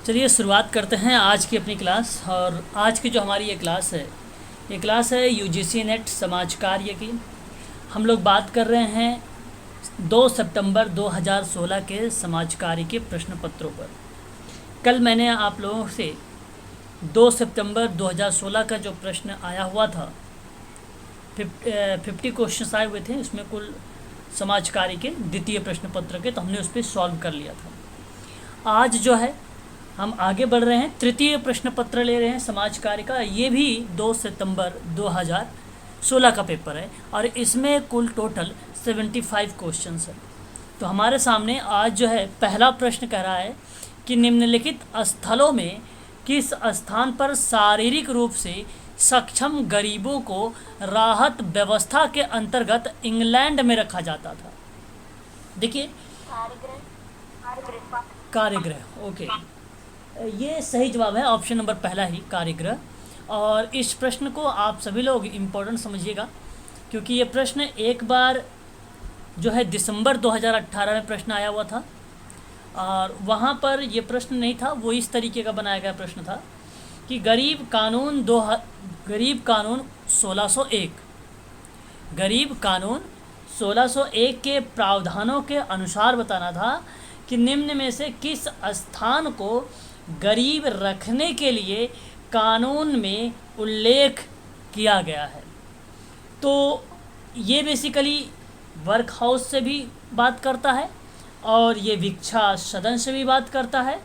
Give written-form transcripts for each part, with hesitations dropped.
चलिए शुरुआत करते हैं आज की अपनी क्लास। और आज की जो हमारी ये क्लास है यूजीसी नेट समाज कार्य की। हम लोग बात कर रहे हैं 2 सितंबर 2016 के समाज कार्य के प्रश्न पत्रों पर। कल मैंने आप लोगों से 2 सितंबर 2016 का जो प्रश्न आया हुआ था 50 क्वेश्चंस आए हुए थे, उसमें कुल समाज कार्य के द्वितीय प्रश्न पत्र के, तो हमने उस पर सॉल्व कर लिया था। आज जो है हम आगे बढ़ रहे हैं, तृतीय प्रश्न पत्र ले रहे हैं समाज कार्य का। ये भी 2 सितंबर 2016 का पेपर है और इसमें कुल टोटल 75 क्वेश्चंस है। तो हमारे सामने आज जो है पहला प्रश्न कह रहा है कि निम्नलिखित स्थलों में किस स्थान पर शारीरिक रूप से सक्षम गरीबों को राहत व्यवस्था के अंतर्गत इंग्लैंड में रखा जाता था। देखिए, कार्यगृह। ओके, ये सही जवाब है, ऑप्शन नंबर पहला ही, कार्यगृह। और इस प्रश्न को आप सभी लोग इम्पोर्टेंट समझिएगा, क्योंकि ये प्रश्न एक बार जो है दिसंबर 2018 में प्रश्न आया हुआ था और वहाँ पर ये प्रश्न नहीं था, वो इस तरीके का बनाया गया प्रश्न था कि गरीब कानून 1601 के प्रावधानों के अनुसार बताना था कि निम्न में से किस स्थान को गरीब रखने के लिए कानून में उल्लेख किया गया है। तो ये बेसिकली वर्क हाउस से भी बात करता है और ये भिक्षा सदन से भी बात करता है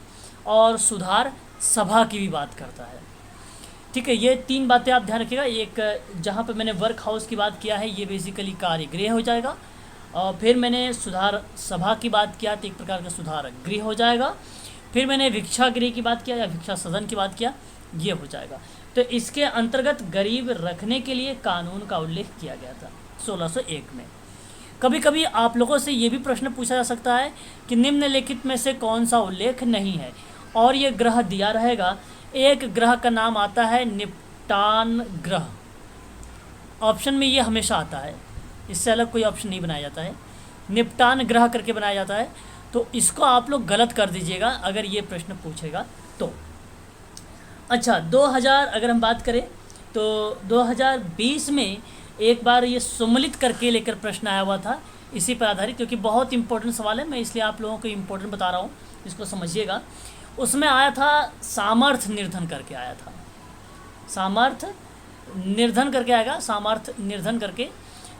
और सुधार सभा की भी बात करता है। ठीक है, ये तीन बातें आप ध्यान रखिएगा। एक, जहाँ पे मैंने वर्क हाउस की बात किया है, ये बेसिकली कार्यगृह हो जाएगा। और फिर मैंने सुधार सभा की बात किया तो एक प्रकार का सुधार गृह हो जाएगा। फिर मैंने भिक्षा गृह की बात किया या भिक्षा सदन की बात किया, ये हो जाएगा। तो इसके अंतर्गत गरीब रखने के लिए कानून का उल्लेख किया गया था 1601 में। कभी कभी आप लोगों से ये भी प्रश्न पूछा जा सकता है कि निम्नलिखित में से कौन सा उल्लेख नहीं है, और ये ग्रह दिया रहेगा। एक ग्रह का नाम आता है निपटान ग्रह, ऑप्शन में ये हमेशा आता है, इससे अलग कोई ऑप्शन नहीं बनाया जाता है, निपटान ग्रह करके बनाया जाता है। तो इसको आप लोग गलत कर दीजिएगा अगर ये प्रश्न पूछेगा तो। अच्छा, 2000 अगर हम बात करें तो 2020 में एक बार ये सम्मिलित करके लेकर प्रश्न आया हुआ था इसी पर आधारित, क्योंकि बहुत इंपॉर्टेंट सवाल है, मैं इसलिए आप लोगों को इम्पोर्टेंट बता रहा हूँ, इसको समझिएगा। उसमें आया था सामर्थ्य निर्धन करके आया था, सामर्थ्य निर्धन करके आएगा, सामर्थ्य निर्धन करके।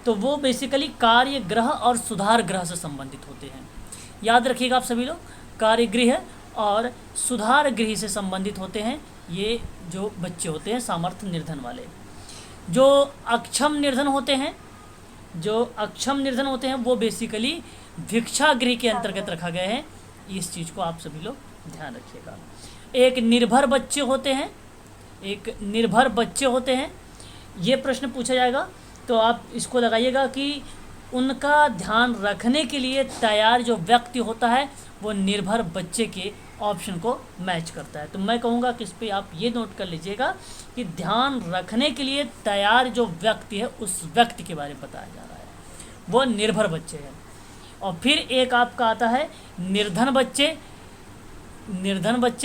तो वो बेसिकली कार्य गृह और सुधार गृह से संबंधित होते हैं। याद रखिएगा आप सभी लोग, कार्यगृह और सुधार गृह से संबंधित होते हैं ये जो बच्चे होते हैं सामर्थ्य निर्धन वाले। जो अक्षम निर्धन होते हैं वो बेसिकली भिक्षा गृह के अंतर्गत रखा गया है। इस चीज़ को आप सभी लोग ध्यान रखिएगा। एक निर्भर बच्चे होते हैं, ये प्रश्न पूछा जाएगा तो आप इसको लगाइएगा कि उनका ध्यान रखने के लिए तैयार जो व्यक्ति होता है वो निर्भर बच्चे के ऑप्शन को मैच करता है। तो मैं कहूँगा कि इस पर आप ये नोट कर लीजिएगा कि ध्यान रखने के लिए तैयार जो व्यक्ति है उस व्यक्ति के बारे में बताया जा रहा है, वो निर्भर बच्चे हैं। और फिर एक आपका आता है निर्धन बच्चे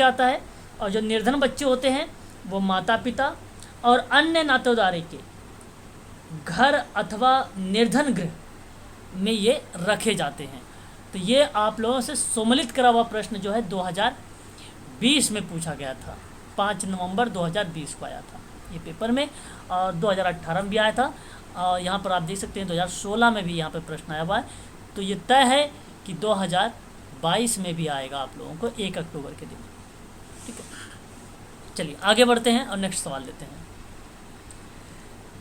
आता है। और जो निर्धन बच्चे होते हैं वो माता पिता और अन्य नातेदारों के घर अथवा निर्धन गृह में ये रखे जाते हैं। तो ये आप लोगों से सम्मिलित करा हुआ प्रश्न जो है 2020 में पूछा गया था, 5 नवंबर 2020 को आया था ये पेपर में, और 2018 में भी आया था। और यहाँ पर आप देख सकते हैं 2016 में भी यहाँ पर प्रश्न आया हुआ है। तो ये तय है कि 2022 में भी आएगा आप लोगों को 1 अक्टूबर के दिन। ठीक है, चलिए आगे बढ़ते हैं और नेक्स्ट सवाल लेते हैं।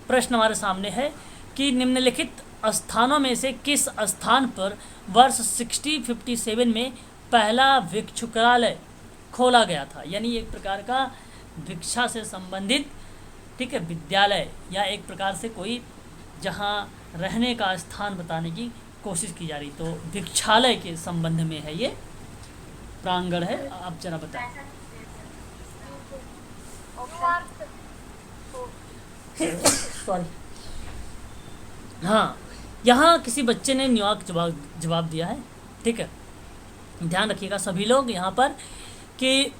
प्रश्न हमारे सामने है कि निम्नलिखित स्थानों में से किस स्थान पर वर्ष 1657 में पहला भिक्षुकालय खोला गया था। यानी एक प्रकार का भिक्षा से संबंधित, ठीक है, विद्यालय या एक प्रकार से कोई जहाँ रहने का स्थान बताने की कोशिश की जा रही। तो भिक्षालय के संबंध में है ये प्रांगण है, आप जरा बताएं। सॉरी, हाँ, यहाँ किसी बच्चे ने न्यूयॉर्क जवाब दिया है। ठीक है, ध्यान रखिएगा सभी लोग यहाँ पर कि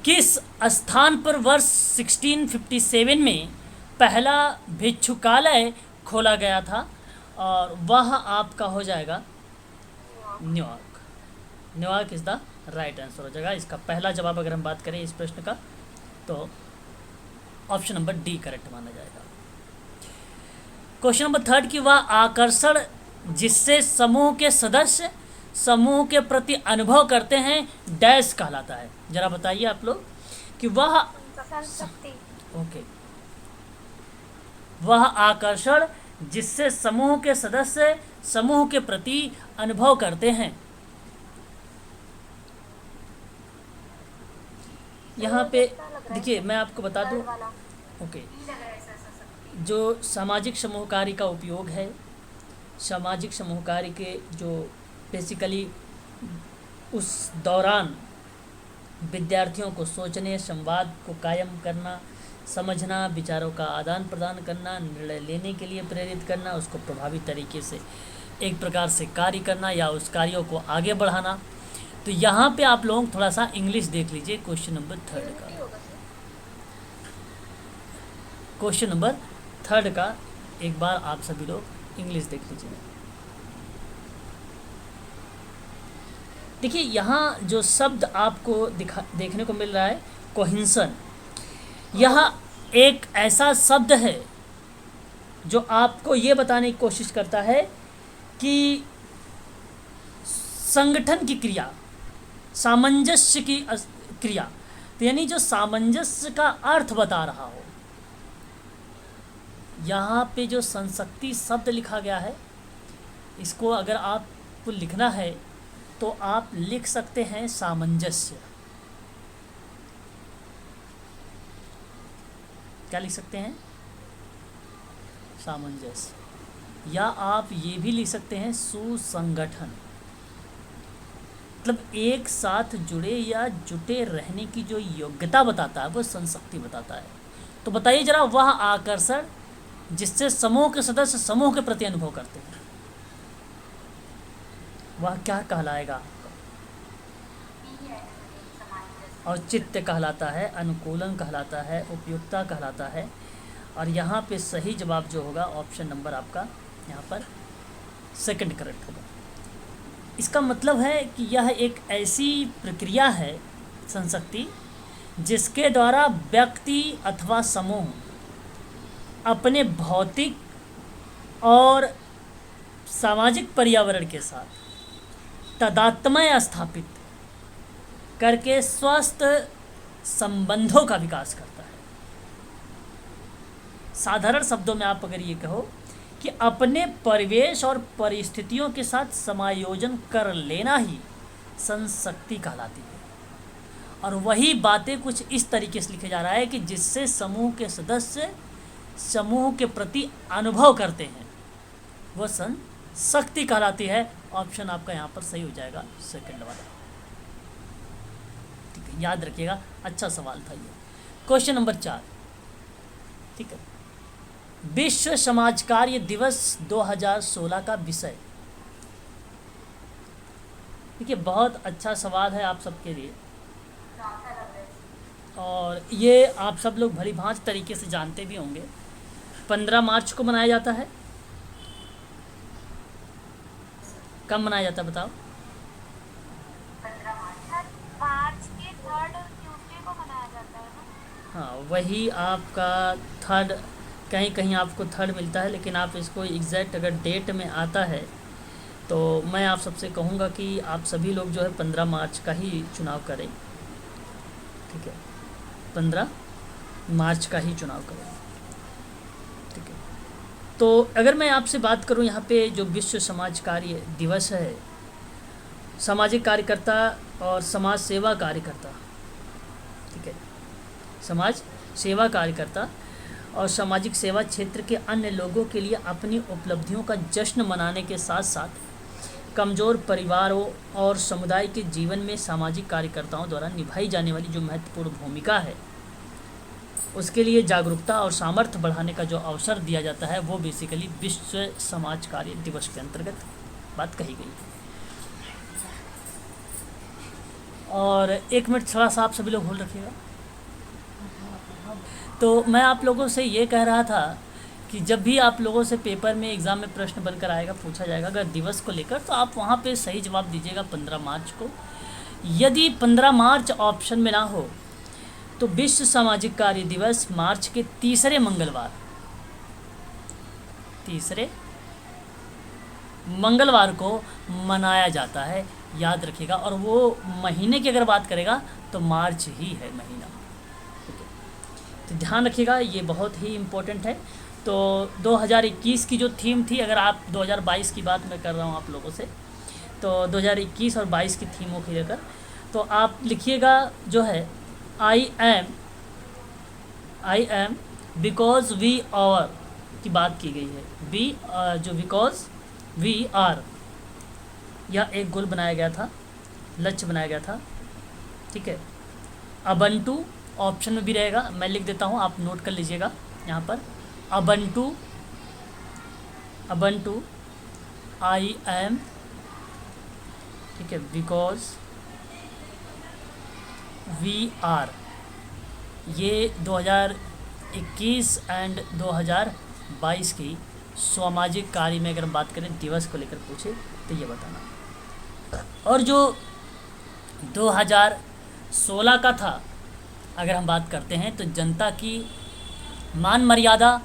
किस स्थान पर वर्ष 1657 में पहला भिक्षुकालय खोला गया था? और वह आपका हो जाएगा New York. New York is the right answer हो जाएगा। इसका पहला जवाब अगर हम बात करें इस प्रश्न का तो ऑप्शन नंबर डी करेक्ट माना जाएगा। क्वेश्चन नंबर 3 की वह आकर्षण जिससे समूह के सदस्य समूह के प्रति अनुभव करते हैं डैश कहलाता है। जरा बताइए आप लोग कि वह ओके वह आकर्षण जिससे समूह के सदस्य समूह के प्रति अनुभव करते हैं। यहाँ पे देखिए मैं आपको बता दूं ओके जो सामाजिक समूह कार्य का उपयोग है, सामाजिक समूह कार्य के जो बेसिकली उस दौरान विद्यार्थियों को सोचने, संवाद को कायम करना, समझना, विचारों का आदान प्रदान करना, निर्णय लेने के लिए प्रेरित करना, उसको प्रभावी तरीके से एक प्रकार से कार्य करना या उस कार्यों को आगे बढ़ाना। तो यहाँ पे आप लोग थोड़ा सा इंग्लिश देख लीजिए क्वेश्चन नंबर 3 का। क्वेश्चन नंबर 3 का एक बार आप सभी लोग इंग्लिश देख लीजिए। देखिए यहाँ जो शब्द आपको देखने को मिल रहा है कोहेंशन, यह एक ऐसा शब्द है जो आपको ये बताने की कोशिश करता है कि संगठन की क्रिया, सामंजस्य की क्रिया, तो यानी जो सामंजस्य का अर्थ बता रहा हो। यहाँ पे जो संशक्ति शब्द लिखा गया है, इसको अगर आपको लिखना है तो आप लिख सकते हैं सामंजस्य। क्या लिख सकते हैं? सामंजस्य। या आप ये भी लिख सकते हैं सुसंगठन। मतलब एक साथ जुड़े या जुटे रहने की जो योग्यता बताता है वो संशक्ति बताता है। तो बताइए जरा वह आकर्षण जिससे समूह के सदस्य समूह के प्रति अनुभव करते हैं, वह क्या कहलाएगा? औचित्य कहलाता है, अनुकूलन कहलाता है, उपयुक्तता कहलाता है। और यहाँ पे सही जवाब जो होगा ऑप्शन नंबर आपका यहाँ पर सेकंड करेक्ट होगा। इसका मतलब है कि यह एक ऐसी प्रक्रिया है संशक्ति जिसके द्वारा व्यक्ति अथवा समूह अपने भौतिक और सामाजिक पर्यावरण के साथ तादात्म्य स्थापित करके स्वस्थ संबंधों का विकास करता है। साधारण शब्दों में आप अगर ये कहो कि अपने परिवेश और परिस्थितियों के साथ समायोजन कर लेना ही संशक्ति कहलाती है। और वही बातें कुछ इस तरीके से लिखे जा रहा है कि जिससे समूह के सदस्य समूह के प्रति अनुभव करते हैं, वह संशक्ति कहलाती है। ऑप्शन आपका यहाँ पर सही हो जाएगा सेकंड वाला। ठीक है, याद रखिएगा, अच्छा सवाल था ये। क्वेश्चन नंबर 4, ठीक है, विश्व समाज कार्य दिवस 2016 का विषय। देखिए बहुत अच्छा सवाल है आप सबके लिए, और ये आप सब लोग भली भांति तरीके से जानते भी होंगे। 15 मार्च को मनाया जाता है। कब मनाया जाता है बताओ? 15 मार्च के 3rd ट्यूसडे को मनाया जाता है ना। हाँ, वही आपका थर्ड, कहीं कहीं आपको थर्ड मिलता है, लेकिन आप इसको एग्जैक्ट अगर डेट में आता है तो मैं आप सबसे कहूँगा कि आप सभी लोग जो है 15 मार्च का ही चुनाव करें। ठीक है, 15 मार्च का ही चुनाव करें। ठीक है, तो अगर मैं आपसे बात करूं यहाँ पे जो विश्व समाज कार्य दिवस है, सामाजिक कार्यकर्ता और समाज सेवा कार्यकर्ता, ठीक है, समाज सेवा कार्यकर्ता और सामाजिक सेवा क्षेत्र के अन्य लोगों के लिए अपनी उपलब्धियों का जश्न मनाने के साथ साथ कमज़ोर परिवारों और समुदाय के जीवन में सामाजिक कार्यकर्ताओं द्वारा निभाई जाने वाली जो महत्वपूर्ण भूमिका है, उसके लिए जागरूकता और सामर्थ्य बढ़ाने का जो अवसर दिया जाता है, वो बेसिकली विश्व समाज कार्य दिवस के अंतर्गत बात कही गई है। और 1 मिनट थोड़ा सा आप सभी लोग होल्ड रखिएगा। तो मैं आप लोगों से ये कह रहा था कि जब भी आप लोगों से पेपर में एग्ज़ाम में प्रश्न बनकर आएगा, पूछा जाएगा अगर दिवस को लेकर, तो आप वहाँ पे सही जवाब दीजिएगा 15 मार्च को। यदि 15 मार्च ऑप्शन में ना हो तो विश्व सामाजिक कार्य दिवस मार्च के तीसरे मंगलवार को मनाया जाता है, याद रखिएगा। और वो महीने की अगर बात करेगा तो मार्च ही है महीना, ठीक है। तो ध्यान रखिएगा, ये बहुत ही इम्पोर्टेंट है। तो 2021 की जो थीम थी, अगर आप 2022 की बात मैं कर रहा हूँ आप लोगों से, तो 2021 और 22 की थीमों को लेकर तो आप लिखिएगा जो है I am because we are की बात की गई है। जो बिकॉज वी आर, यह एक गोल बनाया गया था, लक्ष्य बनाया गया था, ठीक है। अबंटू ऑप्शन में भी रहेगा, मैं लिख देता हूँ, आप नोट कर लीजिएगा यहाँ पर। अबंटू आई एम, ठीक है, बिकॉज वी आर। ये 2021 एंड 2022 की सामाजिक कार्य में अगर हम बात करें दिवस को लेकर पूछे तो ये बताना। और जो 2016 का था अगर हम बात करते हैं तो जनता की मान मर्यादा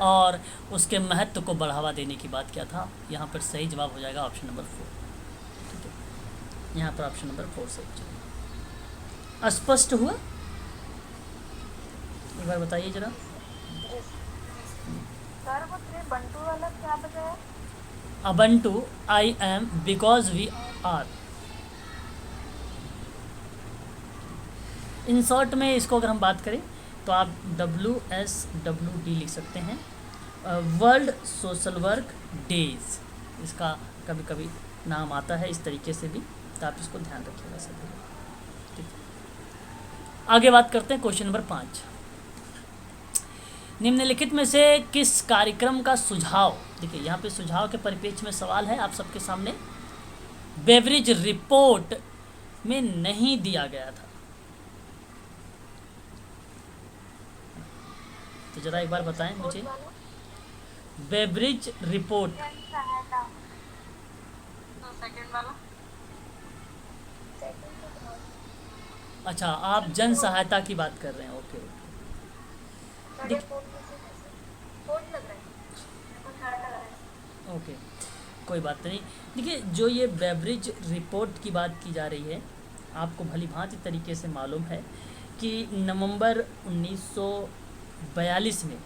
और उसके महत्व को बढ़ावा देने की बात किया था। यहाँ पर सही जवाब हो जाएगा ऑप्शन नंबर 4, ठीक है। यहाँ पर ऑप्शन नंबर 4 सही जाएगा। स्पष्ट हुआ? एक बार बताइए जरा। सर वो बंटू वाला क्या बताया? Ubuntu I am because we are. In short में इसको अगर हम बात करें तो आप WSWD लिख सकते हैं, वर्ल्ड सोशल वर्क डेज, इसका कभी कभी नाम आता है इस तरीके से भी, तो आप इसको ध्यान रखिएगा सभी, ठीक है। आगे बात करते हैं क्वेश्चन नंबर 5। निम्नलिखित में से किस कार्यक्रम का सुझाव, देखिए यहाँ पे सुझाव के परिप्रेक्ष्य में सवाल है आप सबके सामने, बेवरेज रिपोर्ट में नहीं दिया गया था। तो जरा एक बार बताएं मुझे, बेवरेज रिपोर्ट। अच्छा, आप जन सहायता की बात कर रहे हैं, ओके ओके, कोई बात नहीं। देखिए जो ये बेवरेज रिपोर्ट की बात की जा रही है, आपको भली भांति तरीके से मालूम है कि नवंबर 1942 में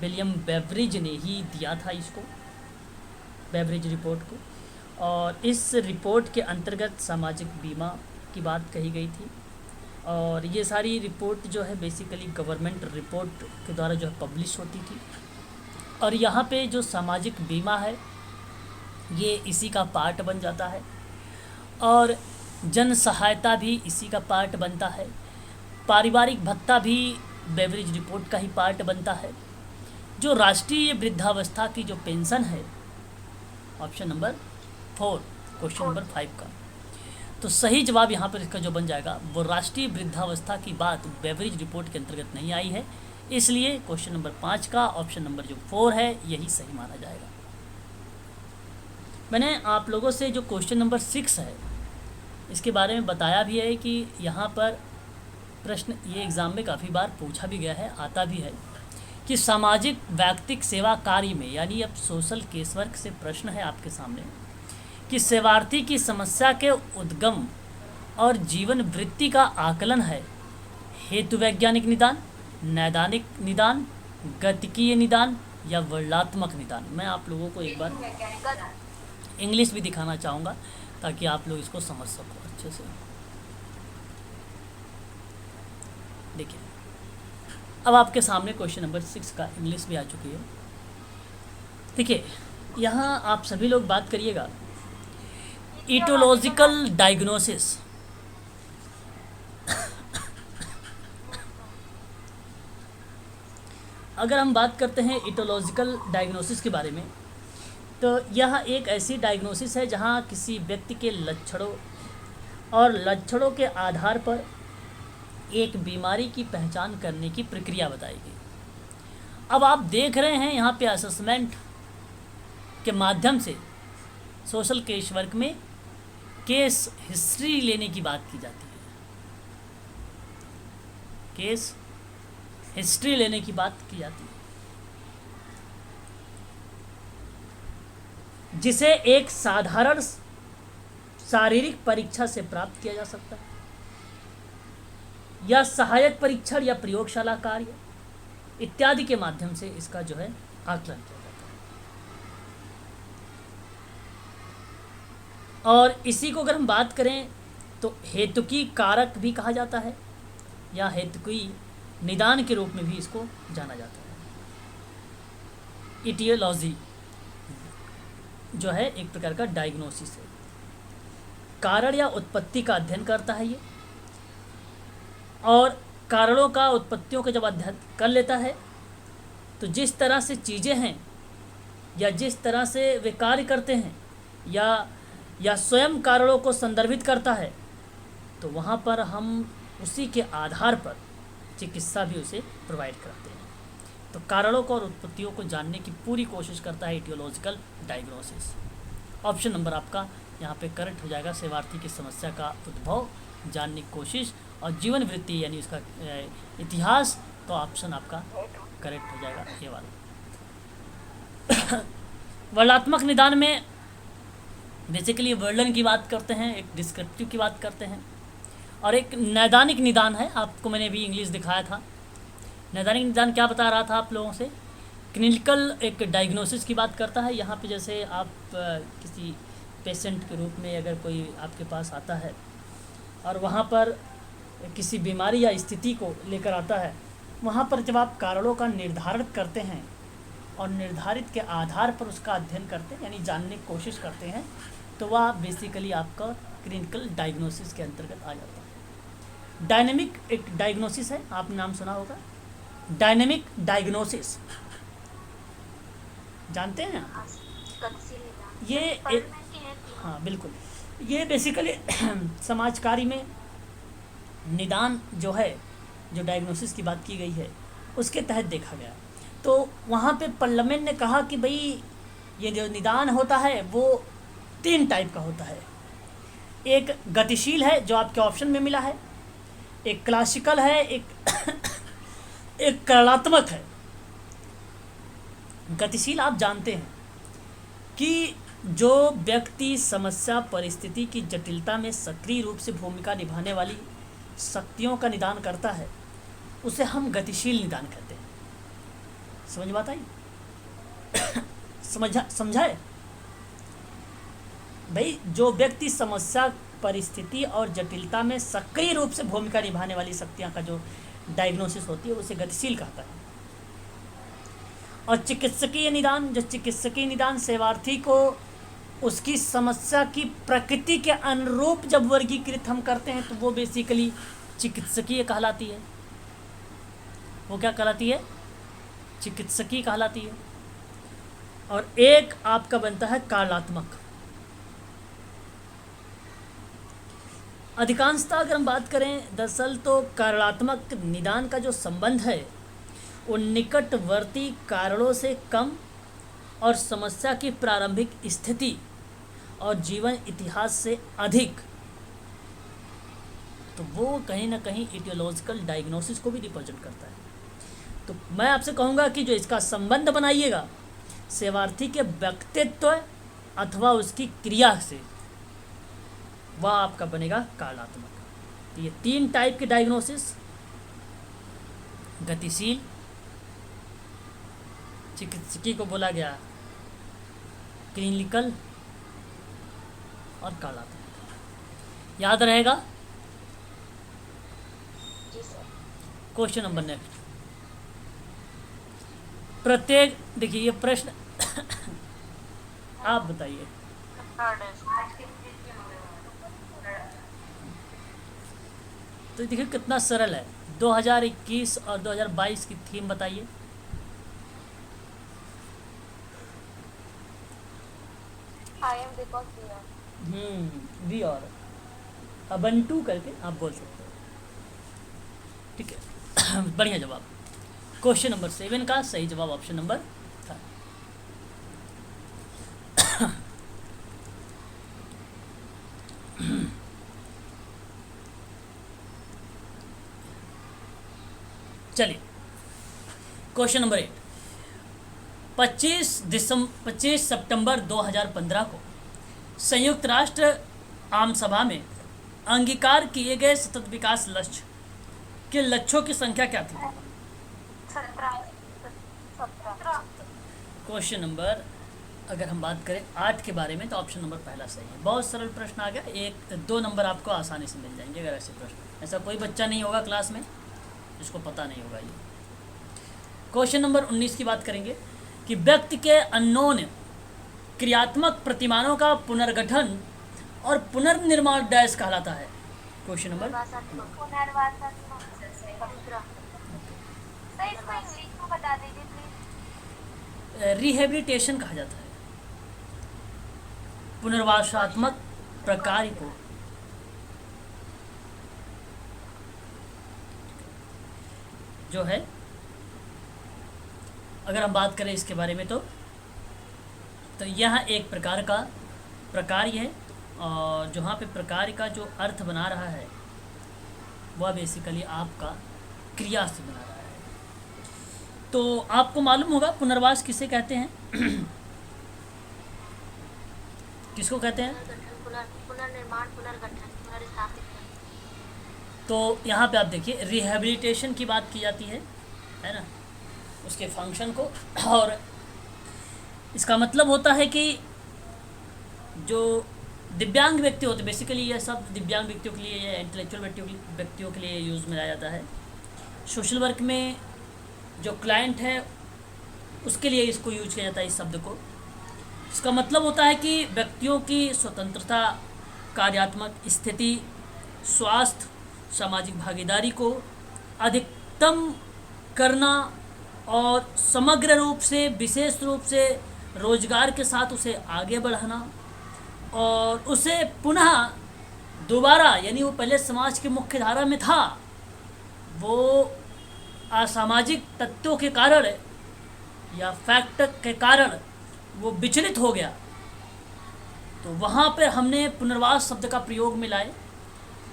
विलियम बेवरेज ने ही दिया था इसको, बेवरेज रिपोर्ट को। और इस रिपोर्ट के अंतर्गत सामाजिक बीमा की बात कही गई थी। और ये सारी रिपोर्ट जो है बेसिकली गवर्नमेंट रिपोर्ट के द्वारा जो है पब्लिश होती थी। और यहाँ पे जो सामाजिक बीमा है ये इसी का पार्ट बन जाता है, और जन सहायता भी इसी का पार्ट बनता है, पारिवारिक भत्ता भी बेवरेज रिपोर्ट का ही पार्ट बनता है। जो राष्ट्रीय वृद्धावस्था की जो पेंशन है, ऑप्शन नंबर 4 क्वेश्चन नंबर 5 का, तो सही जवाब यहाँ पर इसका जो बन जाएगा वो राष्ट्रीय वृद्धावस्था की बात बेवरेज रिपोर्ट के अंतर्गत नहीं आई है, इसलिए क्वेश्चन नंबर 5 का ऑप्शन नंबर जो 4 है यही सही माना जाएगा। मैंने आप लोगों से जो क्वेश्चन नंबर 6 है इसके बारे में बताया भी है कि यहाँ पर प्रश्न ये एग्ज़ाम में काफ़ी बार पूछा भी गया है, आता भी है कि सामाजिक व्यक्तिक सेवा कार्य में, यानी अब सोशल केस वर्क से प्रश्न है आपके सामने कि सेवार्थी की समस्या के उद्गम और जीवन वृत्ति का आकलन है हेतु वैज्ञानिक निदान, नैदानिक निदान, गतिकीय निदान या वर्णात्मक निदान। मैं आप लोगों को एक बार इंग्लिश भी दिखाना चाहूँगा ताकि आप लोग इसको समझ सको अच्छे से। देखिए अब आपके सामने क्वेश्चन नंबर 6 का इंग्लिश भी आ चुकी है। देखिए यहाँ आप सभी लोग बात करिएगा इटोलॉजिकल डायग्नोसिस। अगर हम बात करते हैं इटोलॉजिकल डायग्नोसिस के बारे में, तो यह एक ऐसी डायग्नोसिस है जहाँ किसी व्यक्ति के लक्षणों और लक्षणों के आधार पर एक बीमारी की पहचान करने की प्रक्रिया बताई गई। अब आप देख रहे हैं यहाँ पे असेसमेंट के माध्यम से सोशल केस वर्क में केस हिस्ट्री लेने की बात की जाती है, केस हिस्ट्री लेने की बात की जाती है, जिसे एक साधारण शारीरिक परीक्षा से प्राप्त किया जा सकता है या सहायक परीक्षण या प्रयोगशाला कार्य इत्यादि के माध्यम से इसका जो है आकलन किया जाता है। और इसी को अगर हम बात करें तो हेतुकी कारक भी कहा जाता है या हेतुकी निदान के रूप में भी इसको जाना जाता है। इटियोलॉजी जो है एक प्रकार का डायग्नोसिस है, कारण या उत्पत्ति का अध्ययन करता है ये, और कारणों का उत्पत्तियों का जब अध्ययन कर लेता है तो जिस तरह से चीज़ें हैं या जिस तरह से वे कार्य करते हैं या स्वयं कारणों को संदर्भित करता है, तो वहाँ पर हम उसी के आधार पर चिकित्सा भी उसे प्रोवाइड करते हैं। तो कारणों को और उत्पत्तियों को जानने की पूरी कोशिश करता है इटियोलॉजिकल डायग्नोसिस। ऑप्शन नंबर आपका यहाँ पे करेक्ट हो जाएगा। सेवार्थी की समस्या का उद्भव जानने की कोशिश और जीवन वृत्ति यानी उसका इतिहास, तो ऑप्शन आपका करेक्ट हो जाएगा ये वाला। वर्णनात्मक निदान में बेसिकली वर्णन की बात करते हैं, एक डिस्क्रिप्टिव की बात करते हैं, और एक नैदानिक निदान है। आपको मैंने भी इंग्लिश दिखाया था। नैदानिक निदान क्या बता रहा था आप लोगों से, क्लिनिकल एक डायग्नोसिस की बात करता है। यहाँ पे जैसे आप किसी पेशेंट के रूप में अगर कोई आपके पास आता है और वहाँ पर किसी बीमारी या स्थिति को लेकर आता है, वहाँ पर जब आप कारणों का निर्धारण करते हैं और निर्धारित के आधार पर उसका अध्ययन करते हैं यानी जानने की कोशिश करते हैं, तो वह बेसिकली आपका क्लिनिकल डायग्नोसिस के अंतर्गत आ जाता है। डायनेमिक एक डायग्नोसिस है, आपने नाम सुना होगा, डायनेमिक डायग्नोसिस जानते हैं आप? ये हाँ बिल्कुल, ये बेसिकली समाजकारी में निदान जो है, जो डायग्नोसिस की बात की गई है उसके तहत देखा गया। तो वहाँ पे पार्लियामेंट ने कहा कि भाई ये जो निदान होता है वो 3 टाइप का होता है। एक गतिशील है जो आपके ऑप्शन में मिला है, एक क्लासिकल है, एक करणात्मक है। गतिशील आप जानते हैं कि जो व्यक्ति समस्या परिस्थिति की जटिलता में सक्रिय रूप से भूमिका निभाने वाली शक्तियों का निदान करता है उसे हम गतिशील निदान कहते हैं। समझ बात आई? समझाए भाई, जो व्यक्ति समस्या परिस्थिति और जटिलता में सक्रिय रूप से भूमिका निभाने वाली शक्तियां का जो डायग्नोसिस होती है उसे गतिशील कहता है। और चिकित्सकीय निदान, जो चिकित्सकीय निदान सेवार्थी को उसकी समस्या की प्रकृति के अनुरूप जब वर्गीकृत हम करते हैं तो वो बेसिकली चिकित्सकीय कहलाती है। वो क्या कहलाती है? चिकित्सकीय कहलाती है। और एक आपका बनता है कारणात्मक। अधिकांशतः अगर हम बात करें दरअसल तो कारणात्मक निदान का जो संबंध है वो निकटवर्ती कारणों से कम और समस्या की प्रारंभिक स्थिति और जीवन इतिहास से अधिक, तो वो कहीं ना कहीं इटियोलॉजिकल डायग्नोसिस को भी रिप्रेजेंट करता है। तो मैं आपसे कहूँगा कि जो इसका संबंध बनाइएगा सेवार्थी के व्यक्तित्व अथवा उसकी क्रिया से, वह आपका बनेगा कारणात्मक। तो ये 3 टाइप के डायग्नोसिस, गतिशील, चिकित्सकीय को बोला गया क्लिनिकल, और कारणात्मक। याद रहेगा? Question number next. प्रत्येक देखिए ये प्रश्न आप बताइए। तो देखिए कितना सरल है। 2021 और 2022 की थीम बताइए। I am because we are. We और अबंटू करके आप बोल सकते हो। ठीक है बढ़िया जवाब। क्वेश्चन नंबर 7 का सही जवाब ऑप्शन नंबर था। चलिए क्वेश्चन नंबर 8। 25 सितंबर 2015 को संयुक्त राष्ट्र आम सभा में अंगीकार किए गए सतत विकास लक्ष्य के लक्ष्यों की संख्या क्या थी? 17 क्वेश्चन नंबर अगर हम बात करें 8 के बारे में तो ऑप्शन नंबर पहला सही है। बहुत सरल प्रश्न आ गया, 1-2 नंबर आपको आसानी से मिल जाएंगे। अगर ऐसे प्रश्न, ऐसा कोई बच्चा नहीं होगा क्लास में जिसको पता नहीं होगा ये। क्वेश्चन नंबर 19 की बात करेंगे कि व्यक्ति के अननोन क्रियात्मक प्रतिमानों का पुनर्गठन और पुनर्निर्माण डैश कहलाता है। क्वेश्चन नंबर पुनर्वासात्मक। सही, इसको इंग्लिश में बता दीजिए प्लीज। रिहेबिलिटेशन कहा जाता है पुनर्वासात्मक प्रक्रिया को। जो है अगर हम बात करें इसके बारे में तो यह एक प्रकार का प्रकार्य है, और जहाँ पे प्रकार्य का जो अर्थ बना रहा है वह बेसिकली आपका क्रिया से बना रहा है। तो आपको मालूम होगा पुनर्वास किसे कहते हैं? किसको कहते हैं? पुनर्निर्माण, पुनर्गठन, पुनर्स्थापित। तो यहाँ पे आप देखिए रिहेबिलिटेशन की बात की जाती है ना, उसके फंक्शन को। और इसका मतलब होता है कि जो दिव्यांग व्यक्ति होते, बेसिकली ये सब दिव्यांग व्यक्तियों के लिए, ये इंटेलेक्चुअल व्यक्तियों के लिए यूज़ में लाया जाता है। सोशल वर्क में जो क्लाइंट है उसके लिए इसको यूज किया जाता है इस शब्द को। इसका मतलब होता है कि व्यक्तियों की स्वतंत्रता, कार्यात्मक स्थिति, स्वास्थ्य, सामाजिक भागीदारी को अधिकतम करना और समग्र रूप से, विशेष रूप से रोजगार के साथ उसे आगे बढ़ाना और उसे पुनः दोबारा, यानी वो पहले समाज की मुख्य धारा में था, वो असामाजिक तत्वों के कारण या फैक्टर के कारण वो विचलित हो गया, तो वहाँ पर हमने पुनर्वास शब्द का प्रयोग में लाए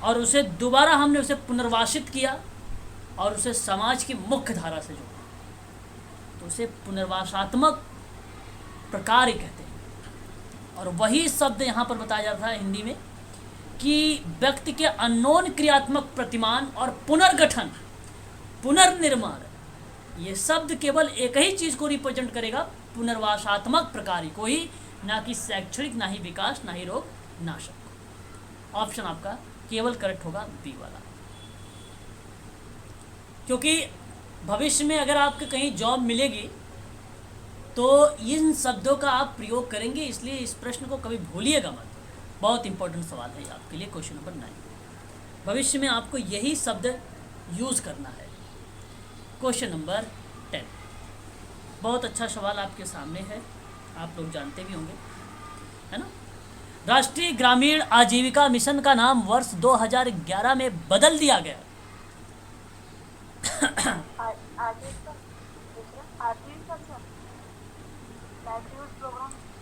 और उसे दोबारा हमने उसे पुनर्वासित किया और उसे समाज की मुख्य धारा से जोड़ा। तो उसे पुनर्वासात्मक प्रक्रिया कहते हैं। और वही शब्द यहाँ पर बताया जाता है हिंदी में कि व्यक्ति के अननोन क्रियात्मक प्रतिमान और पुनर्गठन, पुनर्निर्माण, ये शब्द केवल एक ही चीज़ को रिप्रेजेंट करेगा, पुनर्वासात्मक प्रक्रिया को ही, ना कि शैक्षणिक, ना ही विकास, ना ही रोग नाशक। ऑप्शन आपका केवल करेक्ट होगा बी वाला। क्योंकि भविष्य में अगर आपको कहीं जॉब मिलेगी तो इन शब्दों का आप प्रयोग करेंगे, इसलिए इस प्रश्न को कभी भूलिएगा मत। बहुत इंपॉर्टेंट सवाल है आपके लिए। क्वेश्चन नंबर 9, भविष्य में आपको यही शब्द यूज़ करना है। क्वेश्चन नंबर 10, बहुत अच्छा सवाल आपके सामने है, आप लोग जानते भी होंगे, है ना। राष्ट्रीय ग्रामीण आजीविका मिशन का नाम वर्ष 2011 में बदल दिया गया।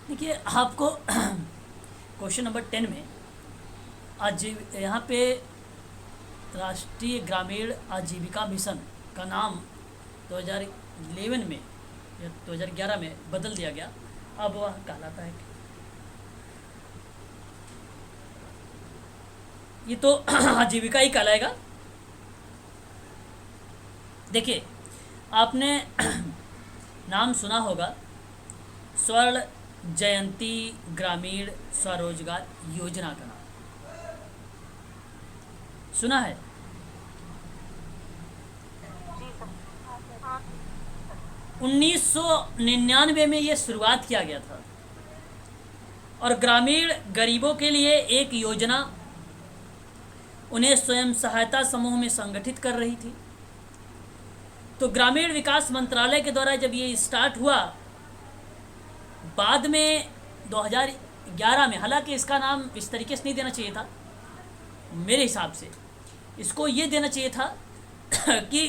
देखिए आपको क्वेश्चन नंबर 10 में यहाँ पे राष्ट्रीय ग्रामीण आजीविका मिशन का नाम 2011 में या 2011 में बदल दिया गया। अब वह कहलाता है, ये तो आजीविका ही कहलाएगा। देखिए आपने नाम सुना होगा स्वर्ण जयंती ग्रामीण स्वरोजगार योजना का नाम सुना है? जी सर। 1999 में ये शुरुआत किया गया था और ग्रामीण गरीबों के लिए एक योजना उन्हें स्वयं सहायता समूह में संगठित कर रही थी। तो ग्रामीण विकास मंत्रालय के द्वारा जब ये स्टार्ट हुआ, बाद में 2011 में, हालांकि इसका नाम इस तरीके से नहीं देना चाहिए था, मेरे हिसाब से इसको ये देना चाहिए था कि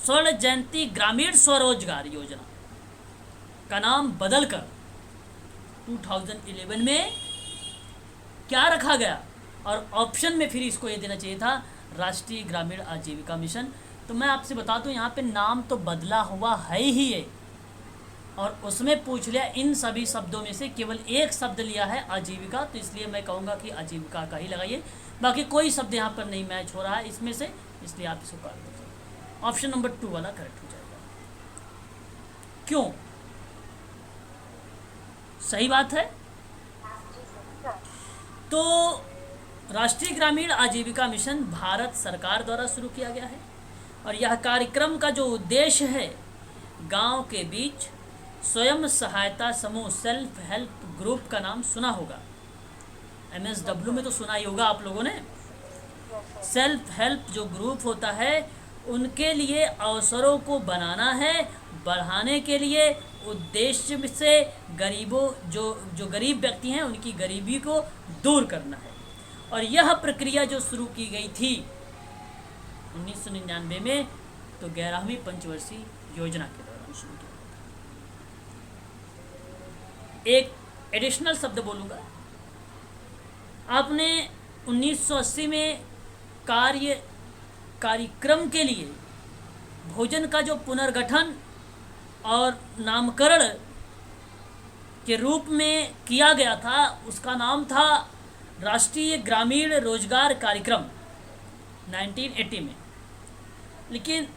स्वर्ण जयंती ग्रामीण स्वरोजगार योजना का नाम बदलकर 2011 में क्या रखा गया, और ऑप्शन में फिर इसको ये देना चाहिए था राष्ट्रीय ग्रामीण आजीविका मिशन। तो मैं आपसे बता दूं यहाँ पे नाम तो बदला हुआ है ही है, और उसमें पूछ लिया इन सभी शब्दों में से केवल एक शब्द लिया है आजीविका, तो इसलिए मैं कहूँगा कि आजीविका का ही लगाइए। बाकी कोई शब्द यहाँ पर नहीं मैच हो रहा है इसमें से, इसलिए आप इसको काट दीजिए। ऑप्शन नंबर 2 वाला करेक्ट हो जाएगा। क्यों? सही बात है। तो राष्ट्रीय ग्रामीण आजीविका मिशन भारत सरकार द्वारा शुरू किया गया है, और यह कार्यक्रम का जो उद्देश्य है गांव के बीच स्वयं सहायता समूह सेल्फ हेल्प ग्रुप का नाम सुना होगा, MSW में तो सुना ही होगा आप लोगों ने। सेल्फ हेल्प जो ग्रुप होता है उनके लिए अवसरों को बनाना है, बढ़ाने के लिए उद्देश्य से गरीबों जो गरीब व्यक्ति हैं उनकी गरीबी को दूर करना है। और यह प्रक्रिया जो शुरू की गई थी 1999 में, तो 11वीं पंचवर्षीय योजना के दौरान शुरू किया गया। एक एडिशनल शब्द बोलूँगा, आपने 1980 में कार्यक्रम के लिए भोजन का जो पुनर्गठन और नामकरण के रूप में किया गया था, उसका नाम था राष्ट्रीय ग्रामीण रोजगार कार्यक्रम 1980 में। लेकिन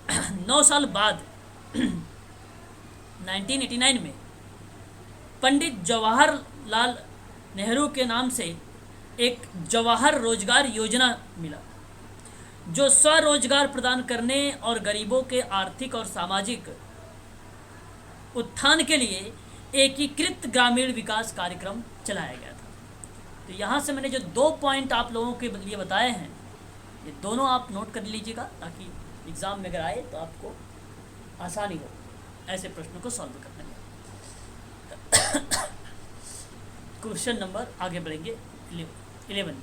9 साल बाद 1989 में पंडित जवाहरलाल नेहरू के नाम से एक जवाहर रोजगार योजना मिला, जो स्वरोजगार प्रदान करने और गरीबों के आर्थिक और सामाजिक उत्थान के लिए एकीकृत ग्रामीण विकास कार्यक्रम चलाया गया था। तो यहाँ से मैंने जो 2 पॉइंट आप लोगों के लिए बताए हैं, ये दोनों आप नोट कर लीजिएगा, ताकि एग्ज़ाम में अगर आए तो आपको आसानी हो ऐसे प्रश्नों को सॉल्व करने में। क्वेश्चन नंबर आगे बढ़ेंगे 11 में।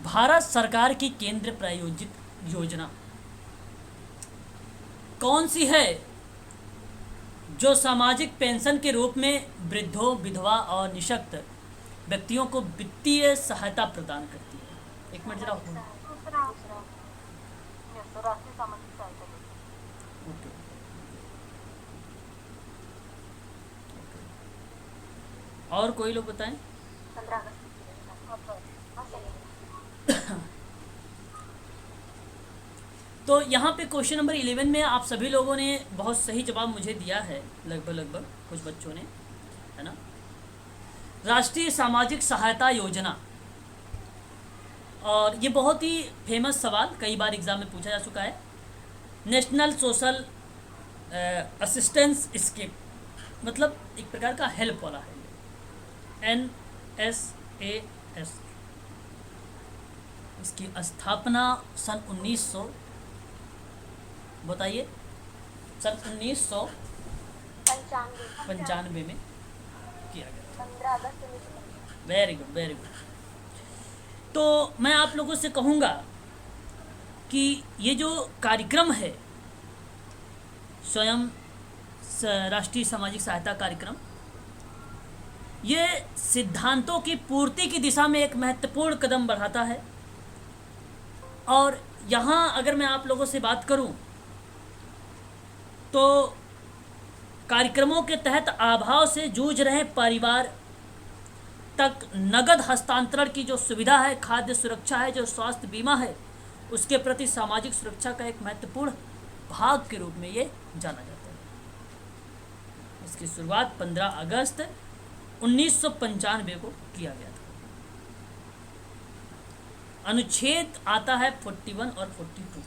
भारत सरकार की केंद्र प्रायोजित योजना कौन सी है जो सामाजिक पेंशन के रूप में वृद्धों, विधवा और निशक्त व्यक्तियों को वित्तीय सहायता प्रदान करती है? एक मिनट जरा। राष्ट्रीय सामाजिक सहायता योजना। ओके, और कोई लोग बताएं? 15 अगस्त। तो यहाँ पे क्वेश्चन नंबर 11 में आप सभी लोगों ने बहुत सही जवाब मुझे दिया है, लगभग कुछ बच्चों ने, है ना। राष्ट्रीय सामाजिक सहायता योजना, और ये बहुत ही फेमस सवाल कई बार एग्जाम में पूछा जा चुका है। नेशनल सोशल असिस्टेंस स्कीम, मतलब एक प्रकार का हेल्प वाला है, NSAS। इसकी स्थापना सन 1900, बताइए, सन 1995 में किया गया। 15 अगस्त 1995। Very good, very good. तो मैं आप लोगों से कहूँगा कि ये जो कार्यक्रम है स्वयं राष्ट्रीय सामाजिक सहायता कार्यक्रम, ये सिद्धांतों की पूर्ति की दिशा में एक महत्वपूर्ण कदम बढ़ाता है। और यहाँ अगर मैं आप लोगों से बात करूँ तो कार्यक्रमों के तहत अभाव से जूझ रहे परिवार तक नगद हस्तांतरण की जो सुविधा है, खाद्य सुरक्षा है, जो स्वास्थ्य बीमा है, उसके प्रति सामाजिक सुरक्षा का एक महत्वपूर्ण भाग के रूप में ये जाना जाता है। इसकी शुरुआत 15 अगस्त 1995 को किया गया था। अनुच्छेद आता है 41 और 42।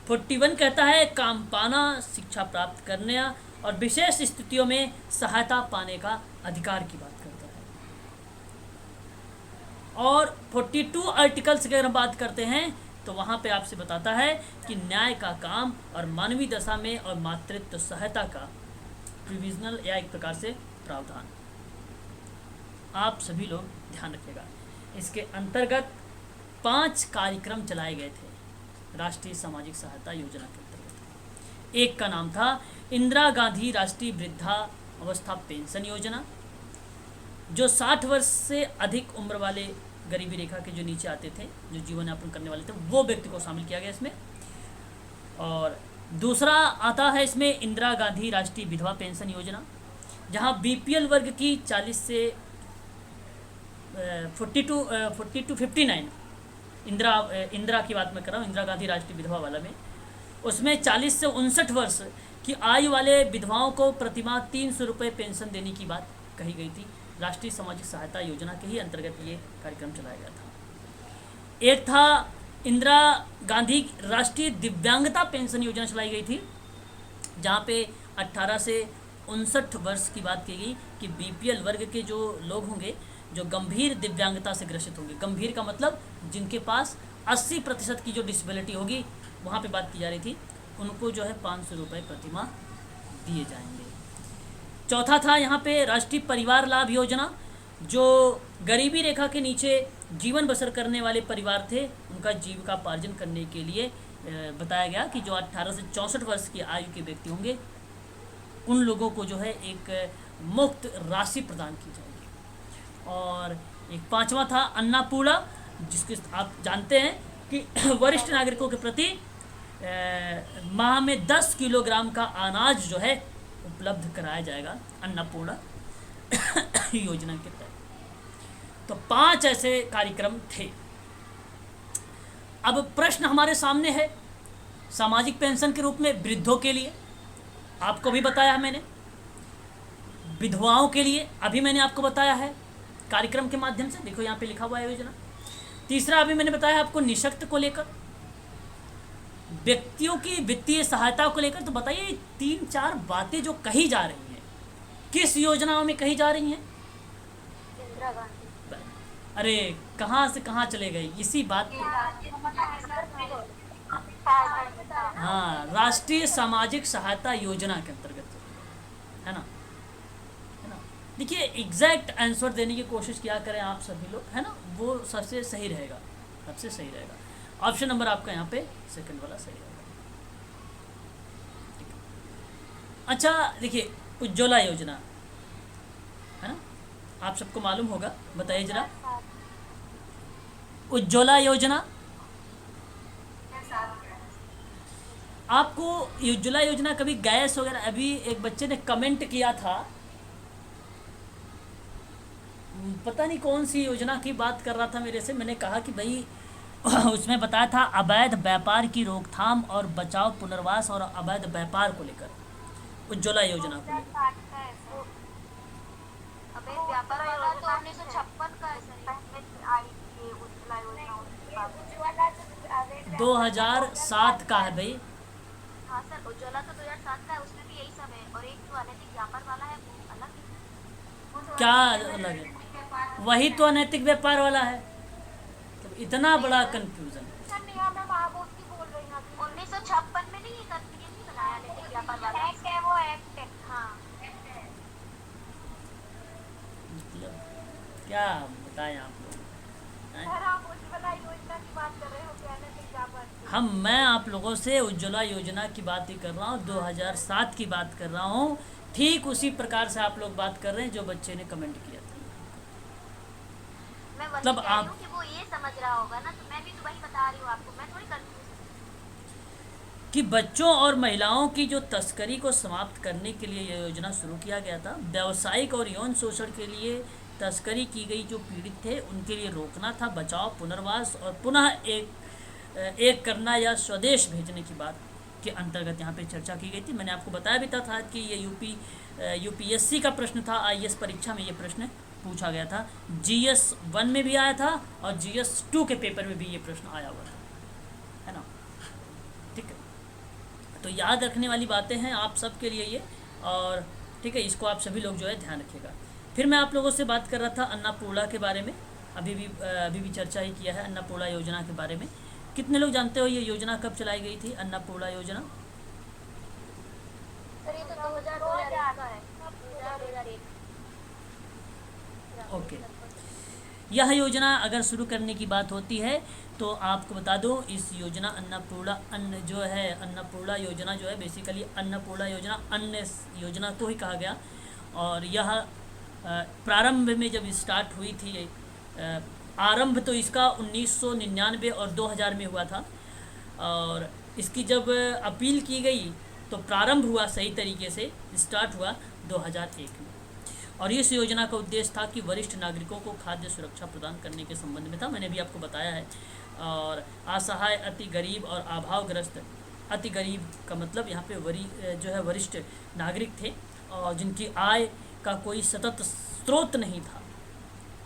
41 कहता है काम पाना, शिक्षा प्राप्त करने और विशेष स्थितियों में सहायता पाने का अधिकार की बात करता है। और 42 आर्टिकल्स की अगर हम बात करते हैं तो वहाँ पे आपसे बताता है कि न्याय का काम और मानवीय दशा में और मातृत्व सहायता का प्रोविजनल या एक प्रकार से प्रावधान। आप सभी लोग ध्यान रखिएगा। इसके अंतर्गत 5 कार्यक्रम चलाए गए थे राष्ट्रीय सामाजिक सहायता योजना के अंतर्गत। एक का नाम था इंदिरा गांधी राष्ट्रीय वृद्धावस्था पेंशन योजना, जो 60 वर्ष से अधिक उम्र वाले गरीबी रेखा के जो नीचे आते थे, जो जीवन यापन करने वाले थे, वो व्यक्ति को शामिल किया गया इसमें। और दूसरा आता है इसमें इंदिरा गांधी राष्ट्रीय विधवा पेंशन योजना, जहां बीपीएल वर्ग की 40 से 40 टू 59, इंदिरा की बात मैं कर रहा हूँ, इंदिरा गांधी राष्ट्रीय विधवा वाला में, उसमें 40 से 59 वर्ष की आयु वाले विधवाओं को प्रतिमाह 300 रुपये पेंशन देने की बात कही गई थी। राष्ट्रीय सामाजिक सहायता योजना के ही अंतर्गत ये कार्यक्रम चलाया गया था। एक था इंदिरा गांधी राष्ट्रीय दिव्यांगता पेंशन योजना चलाई गई थी, जहाँ पे 18 से 59 वर्ष की बात की गई कि बीपीएल वर्ग के जो लोग होंगे, जो गंभीर दिव्यांगता से ग्रसित होंगे, गंभीर का मतलब जिनके पास 80% की जो डिसेबिलिटी होगी, वहाँ पे बात की जा रही थी, उनको जो है 500 रुपये प्रतिमाह दिए जाएंगे। चौथा था यहाँ पे राष्ट्रीय परिवार लाभ योजना, जो गरीबी रेखा के नीचे जीवन बसर करने वाले परिवार थे, उनका जीविकापार्जन करने के लिए बताया गया कि जो 18 से 64 वर्ष की आयु के व्यक्ति होंगे, उन लोगों को जो है एक मुफ्त राशि प्रदान की जाएगी। और एक पांचवा था अन्नपूर्णा, जिसके आप जानते हैं कि वरिष्ठ नागरिकों के प्रति माह में 10 किलोग्राम का अनाज जो है उपलब्ध कराया जाएगा अन्नपूर्णा योजना के तहत। तो 5 ऐसे कार्यक्रम थे। अब प्रश्न हमारे सामने है सामाजिक पेंशन के रूप में वृद्धों के लिए, आपको भी बताया मैंने, विधवाओं के लिए अभी मैंने आपको बताया है कार्यक्रम के माध्यम से, देखो यहाँ पे लिखा हुआ है योजना। तीसरा अभी मैंने बताया आपको निःशक्त को लेकर, व्यक्तियों की वित्तीय सहायता को लेकर। तो बताइए 3-4 बातें जो कही जा रही हैं, किस योजनाओं में कही जा रही हैं? इंदिरा गांधी। अरे कहाँ से कहाँ चले गए इसी बात पे। हाँ, राष्ट्रीय सामाजिक सहायता योजना के अंतर्गत, है ना, है ना। देखिए एग्जैक्ट आंसर देने की कोशिश किया करें आप सभी लोग, है ना, वो सबसे सही रहेगा, सबसे सही रहेगा। ऑप्शन नंबर आपका यहाँ पे सेकंड वाला सही रहेगा। अच्छा देखिए उज्ज्वला योजना, है ना, आप सबको मालूम होगा, बताइए जरा। उज्ज्वला योजना, आपको उज्ज्वला योजना कभी गैस वगैरह, अभी एक बच्चे ने कमेंट किया था, पता नहीं कौन सी योजना की बात कर रहा था मेरे से, मैंने कहा कि भाई उसमें बताया था अवैध व्यापार की रोकथाम और बचाव, पुनर्वास और अवैध व्यापार को लेकर, उज्ज्वला योजना को लेकर। अबे व्यापार वाला तो 1956 का आई थी उज्ज्वला योजना। 2007 का है भाई। हाँ सर, उज्ज्वला तो 2007 का है, उसमें भी यही सब है। और एक जो अनैतिक व्यापार वाला है वो अलग है। क्या अलग है? वही तो अनैतिक व्यापार वाला है, तो इतना बड़ा कंफ्यूजन। 1956 में नहीं, ये नहीं बनाया अनैतिक व्यापार वाला एक्ट है, वो एक्ट है। हाँ, मतलब क्या बताएं आप लोग, आप उज्ज्वला योजना की बात कर रहे हो कि अनैतिक व्यापार की? मैं आप लोगों से उज्ज्वला योजना की बात ही कर रहा हूँ, 2007 की बात कर रहा हूँ। ठीक उसी प्रकार से आप लोग बात कर रहे हैं जो बच्चे ने कमेंट किया था। मैं मतलब आप कि वो ये समझ रहा होगा ना, तो मैं भी तो वही बता रही हूँ आपको, मैं थोड़ी कंफ्यूज कि बच्चों और महिलाओं की जो तस्करी को समाप्त करने के लिए यह योजना शुरू किया गया था। व्यावसायिक और यौन शोषण के लिए तस्करी की गई जो पीड़ित थे, उनके लिए रोकना था, बचाव, पुनर्वास और पुनः एक करना या स्वदेश भेजने की बात के अंतर्गत यहाँ पे चर्चा की गई थी। मैंने आपको बताया भी था कि ये यूपीएससी का प्रश्न था, आईएएस परीक्षा में ये प्रश्न पूछा गया था, जीएस 1 में भी आया था और जीएस 2 के पेपर में भी ये प्रश्न आया हुआ था, है ना, ठीक है। तो याद रखने वाली बातें हैं आप सब के लिए ये, और ठीक है, इसको आप सभी लोग जो है ध्यान रखिएगा। फिर मैं आप लोगों से बात कर रहा था अन्नपूर्णा के बारे में, अभी भी चर्चा ही किया है अन्नपूर्णा योजना के बारे में। कितने लोग जानते हो ये योजना कब चलाई गई थी, अन्नपूर्णा योजना? सर ये तो 2001 का है, 2001 ओके। यह योजना अगर शुरू करने की बात होती है तो आपको बता दूं, इस योजना अन्नपूर्णा योजना जो है बेसिकली अन्नपूर्णा योजना अन्य योजना को ही कहा गया। और यह प्रारंभ में जब स्टार्ट हुई थी, आरंभ तो इसका 1999 और 2000 में हुआ था। और इसकी जब अपील की गई तो प्रारंभ हुआ, सही तरीके से स्टार्ट हुआ 2001 में। और इस योजना का उद्देश्य था कि वरिष्ठ नागरिकों को खाद्य सुरक्षा प्रदान करने के संबंध में था, मैंने भी आपको बताया है। और असहाय, अति गरीब और अभावग्रस्त, अति गरीब का मतलब यहाँ पे जो है वरिष्ठ नागरिक थे और जिनकी आय का कोई सतत स्रोत नहीं था,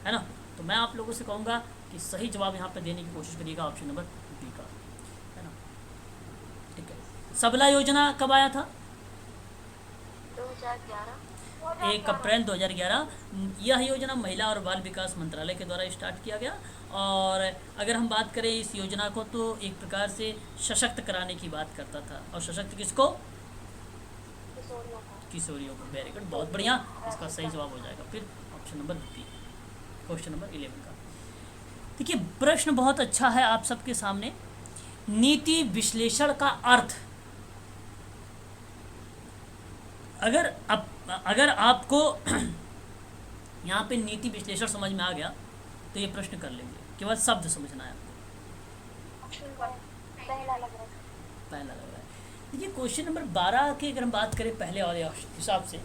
है ना। तो मैं आप लोगों से कहूँगा कि सही जवाब यहाँ पे देने की कोशिश करिएगा, ऑप्शन नंबर बी का, है ना। ठीक है। सबला योजना कब आया था? 2011। 1 अप्रैल 2011। यह योजना महिला और बाल विकास मंत्रालय के द्वारा स्टार्ट किया गया। और अगर हम बात करें इस योजना को तो एक प्रकार से सशक्त कराने की बात करता था। और सशक्त किसको? किशोरियों को। वेरी गुड, बहुत बढ़िया, इसका सही जवाब हो जाएगा फिर option number B, question number 11 का। देखिए प्रश्न बहुत अच्छा है आप सबके सामने। नीति विश्लेषण का अर्थ, अगर आपको यहाँ पे नीति विश्लेषण समझ में आ गया तो ये प्रश्न कर लेंगे, केवल शब्द समझना है आपको। पहला लग रहा है। पहला लग रहा है। देखिए क्वेश्चन नंबर 12 की अगर हम बात करें पहले वाले हिसाब से,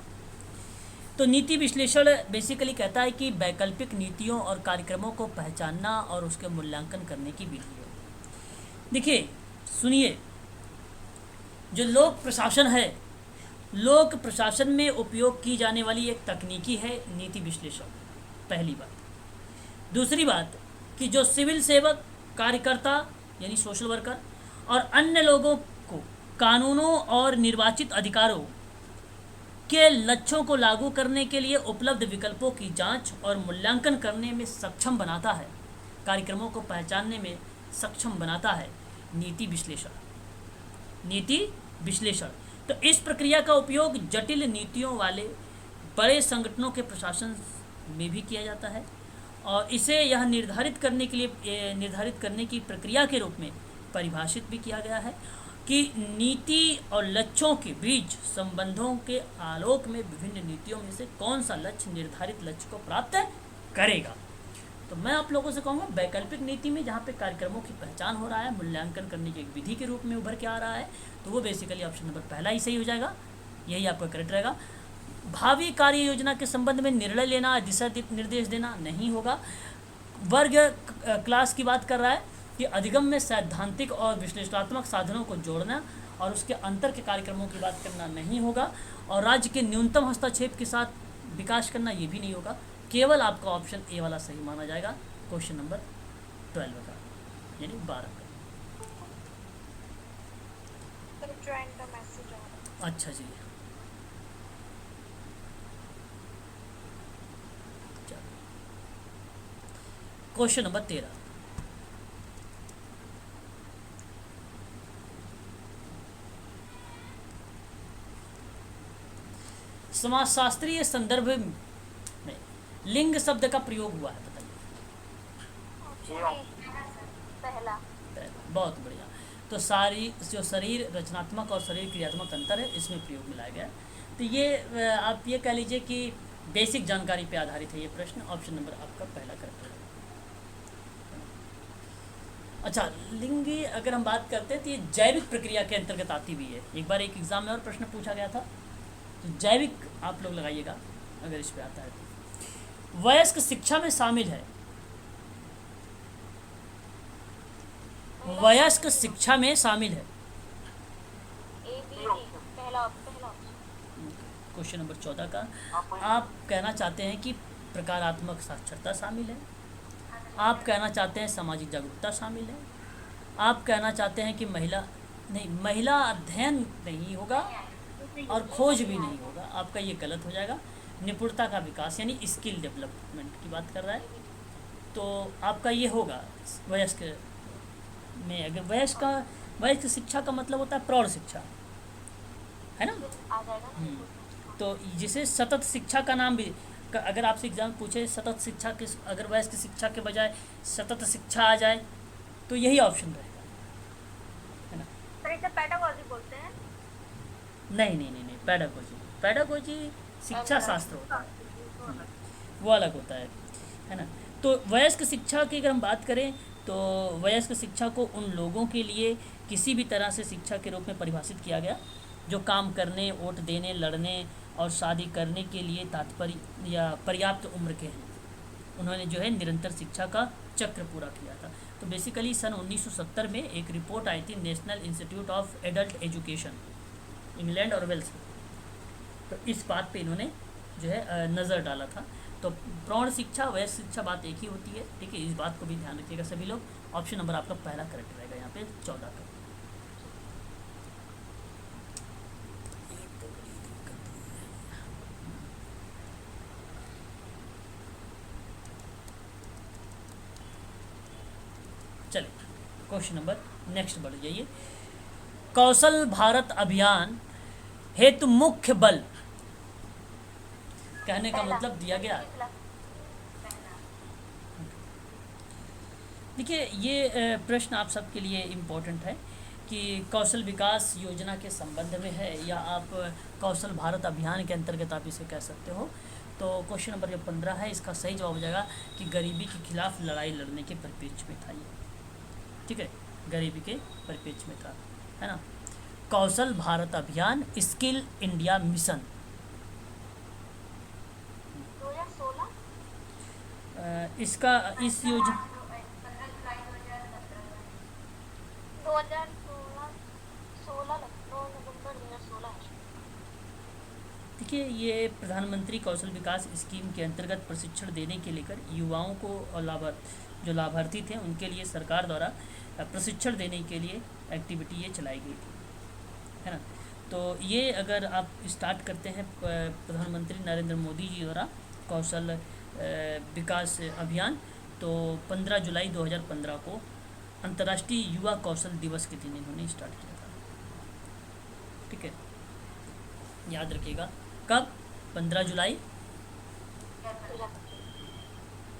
तो नीति विश्लेषण बेसिकली कहता है कि वैकल्पिक नीतियों और कार्यक्रमों को पहचानना और उसके मूल्यांकन करने की विधि है। देखिए सुनिए, जो लोक प्रशासन है, लोक प्रशासन में उपयोग की जाने वाली एक तकनीकी है नीति विश्लेषण, पहली बात। दूसरी बात कि जो सिविल सेवक, कार्यकर्ता यानी सोशल वर्कर और अन्य लोगों को कानूनों और निर्वाचित अधिकारों के लक्ष्यों को लागू करने के लिए उपलब्ध विकल्पों की जांच और मूल्यांकन करने में सक्षम बनाता है, कार्यक्रमों को पहचानने में सक्षम बनाता है नीति विश्लेषण। नीति विश्लेषण तो इस प्रक्रिया का उपयोग जटिल नीतियों वाले बड़े संगठनों के प्रशासन में भी किया जाता है और इसे यह निर्धारित करने की प्रक्रिया के रूप में परिभाषित भी किया गया है कि नीति और लक्ष्यों के बीच संबंधों के आलोक में विभिन्न नीतियों में से कौन सा लक्ष्य निर्धारित लक्ष्य को प्राप्त करेगा। तो मैं आप लोगों से कहूँगा वैकल्पिक नीति में जहाँ पे कार्यक्रमों की पहचान हो रहा है, मूल्यांकन करने की एक विधि के रूप में उभर के आ रहा है, तो वो बेसिकली ऑप्शन नंबर पहला ही सही हो जाएगा, यही आपका करेक्ट रहेगा। भावी कार्य योजना के संबंध में निर्णय लेना, दिशा निर्देश देना नहीं होगा। वर्ग क्लास की बात कर रहा है कि अधिगम में सैद्धांतिक और विश्लेषणात्मक साधनों को जोड़ना और उसके अंतर के कार्यक्रमों की बात करना नहीं होगा। और राज्य के न्यूनतम हस्तक्षेप के साथ विकास करना ये भी नहीं होगा। केवल आपका ऑप्शन ए वाला सही माना जाएगा, क्वेश्चन नंबर 12 का, यानी 12 का। अच्छा जी, क्वेश्चन नंबर 13। समाजशास्त्रीय संदर्भ में लिंग शब्द का प्रयोग हुआ है, बताइए। पहला। बहुत बढ़िया। तो सारी जो शरीर रचनात्मक और शरीर क्रियात्मक अंतर है इसमें प्रयोग में लाया गया है। तो ये आप ये कह लीजिए कि बेसिक जानकारी पे आधारित है ये प्रश्न। ऑप्शन नंबर आपका पहला करेक्ट है। अच्छा, लिंग अगर हम बात करते हैं तो ये जैविक प्रक्रिया के अंतर्गत आती भी है। एक बार एक एग्जाम में और प्रश्न पूछा गया था, तो जैविक आप लोग लगाइएगा अगर इस पे आता है तो। वयस्क शिक्षा में शामिल है, वयस्क शिक्षा में शामिल है। क्वेश्चन नंबर 14 का, आप कहना चाहते हैं कि प्रकारात्मक साक्षरता शामिल है, आप कहना चाहते हैं सामाजिक जागरूकता शामिल है, आप कहना चाहते हैं कि महिला अध्ययन नहीं होगा और खोज भी नहीं होगा, आपका ये गलत हो जाएगा। निपुणता का विकास यानी स्किल डेवलपमेंट की बात कर रहा है, तो आपका ये होगा वयस्क में। अगर वयस्क शिक्षा का मतलब होता है प्रौढ़ शिक्षा, है ना। तो जिसे सतत शिक्षा का नाम भी, अगर आपसे एग्जाम पूछे सतत शिक्षा किस, अगर वयस्क शिक्षा के बजाय सतत शिक्षा आ जाए तो यही ऑप्शन रहेगा, है ना। सर इसे पेडागोजी बोलते हैं। नहीं नहीं नहीं नहीं, पैडागोजी, पैडागोजी शिक्षा शास्त्र होता है, वो अलग होता है ना। तो वयस्क शिक्षा की अगर हम बात करें तो वयस्क शिक्षा को उन लोगों के लिए किसी भी तरह से शिक्षा के रूप में परिभाषित किया गया जो काम करने, वोट देने, लड़ने और शादी करने के लिए तात्पर्य या पर्याप्त उम्र के हैं। उन्होंने जो है निरंतर शिक्षा का चक्र पूरा किया था। तो बेसिकली सन 1970 में एक रिपोर्ट आई थी national institute of adult education, England और वेल्स, तो इस बात पे इन्होंने जो है नज़र डाला था। तो प्रौढ़ शिक्षा वयस्क शिक्षा बात एक ही होती है, ठीक है, इस बात को भी ध्यान रखिएगा सभी लोग। ऑप्शन नंबर आपका पहला करेक्ट रहेगा यहाँ पे 14 का। चलिए क्वेश्चन नंबर नेक्स्ट बढ़ जाइए। कौशल भारत अभियान हेतु मुख्य बल, कहने का मतलब दिया गया। देखिए ये प्रश्न आप सबके लिए इम्पोर्टेंट है कि कौशल विकास योजना के संबंध में है या आप कौशल भारत अभियान के अंतर्गत आप इसे कह सकते हो। तो क्वेश्चन नंबर जो 15 है इसका सही जवाब हो जाएगा कि गरीबी के खिलाफ लड़ाई लड़ने के परिप्रेक्ष्य में था ये, ठीक है, गरीबी के परिप्रेक्ष्य में था, है ना। कौशल भारत अभियान, स्किल इंडिया मिशन 2016 इसका इस योजना नवंबर 2016 है। देखिए ये प्रधानमंत्री कौशल विकास स्कीम के अंतर्गत प्रशिक्षण देने के लेकर युवाओं को और जो लाभार्थी थे उनके लिए सरकार द्वारा प्रशिक्षण देने के लिए एक्टिविटी ये चलाई गई थी, है ना। तो ये अगर आप स्टार्ट करते हैं प्रधानमंत्री नरेंद्र मोदी जी द्वारा कौशल विकास अभियान, तो 15 जुलाई 2015 को अंतर्राष्ट्रीय युवा कौशल दिवस के दिन इन्होंने स्टार्ट किया था, ठीक है, याद रखिएगा। कब? 15 जुलाई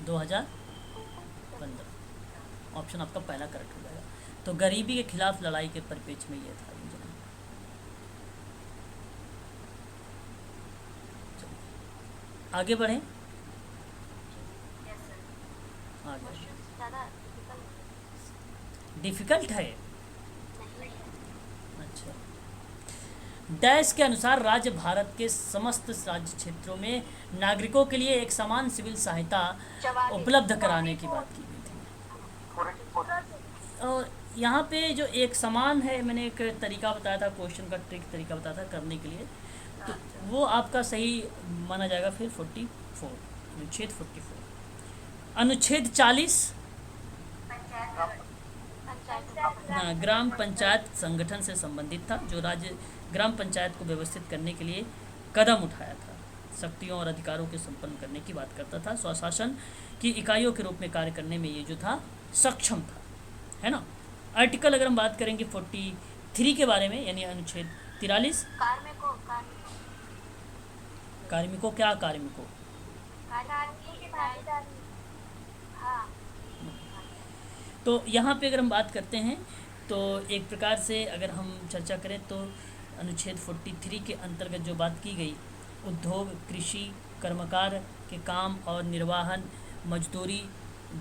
2015। ऑप्शन आपका पहला करेक्ट हो जाएगा। तो गरीबी के खिलाफ लड़ाई के परिप्रेक्ष्य में ये था योजना। आगे बढ़ें, आगे डिफिकल्ट है। अच्छा, डैश के अनुसार राज्य भारत के समस्त राज्य क्षेत्रों में नागरिकों के लिए एक समान सिविल सहायता उपलब्ध कराने की बात की गई थी। और यहाँ पे जो एक समान है, मैंने एक तरीका बताया था, क्वेश्चन का ट्रिक तरीका बताया था करने के लिए, तो वो आपका सही माना जाएगा। फिर 44 अनुच्छेद 44 अनुच्छेद 40 हाँ, ग्राम पंचायत संगठन से संबंधित था, जो राज्य ग्राम पंचायत को व्यवस्थित करने के लिए कदम उठाया था, शक्तियों और अधिकारों के संपन्न करने की बात करता था, स्वशासन की इकाइयों के रूप में कार्य करने में ये जो था सक्षम था, है ना। आर्टिकल अगर हम बात करेंगे 43 के बारे में, यानी अनुच्छेद 43 कार्मिकों, क्या कार्मिकों, तो यहाँ पे अगर हम बात करते हैं तो एक प्रकार से अगर हम चर्चा करें तो अनुच्छेद 43 के अंतर्गत जो बात की गई, उद्योग, कृषि, कर्मकार के काम और निर्वाहन, मजदूरी,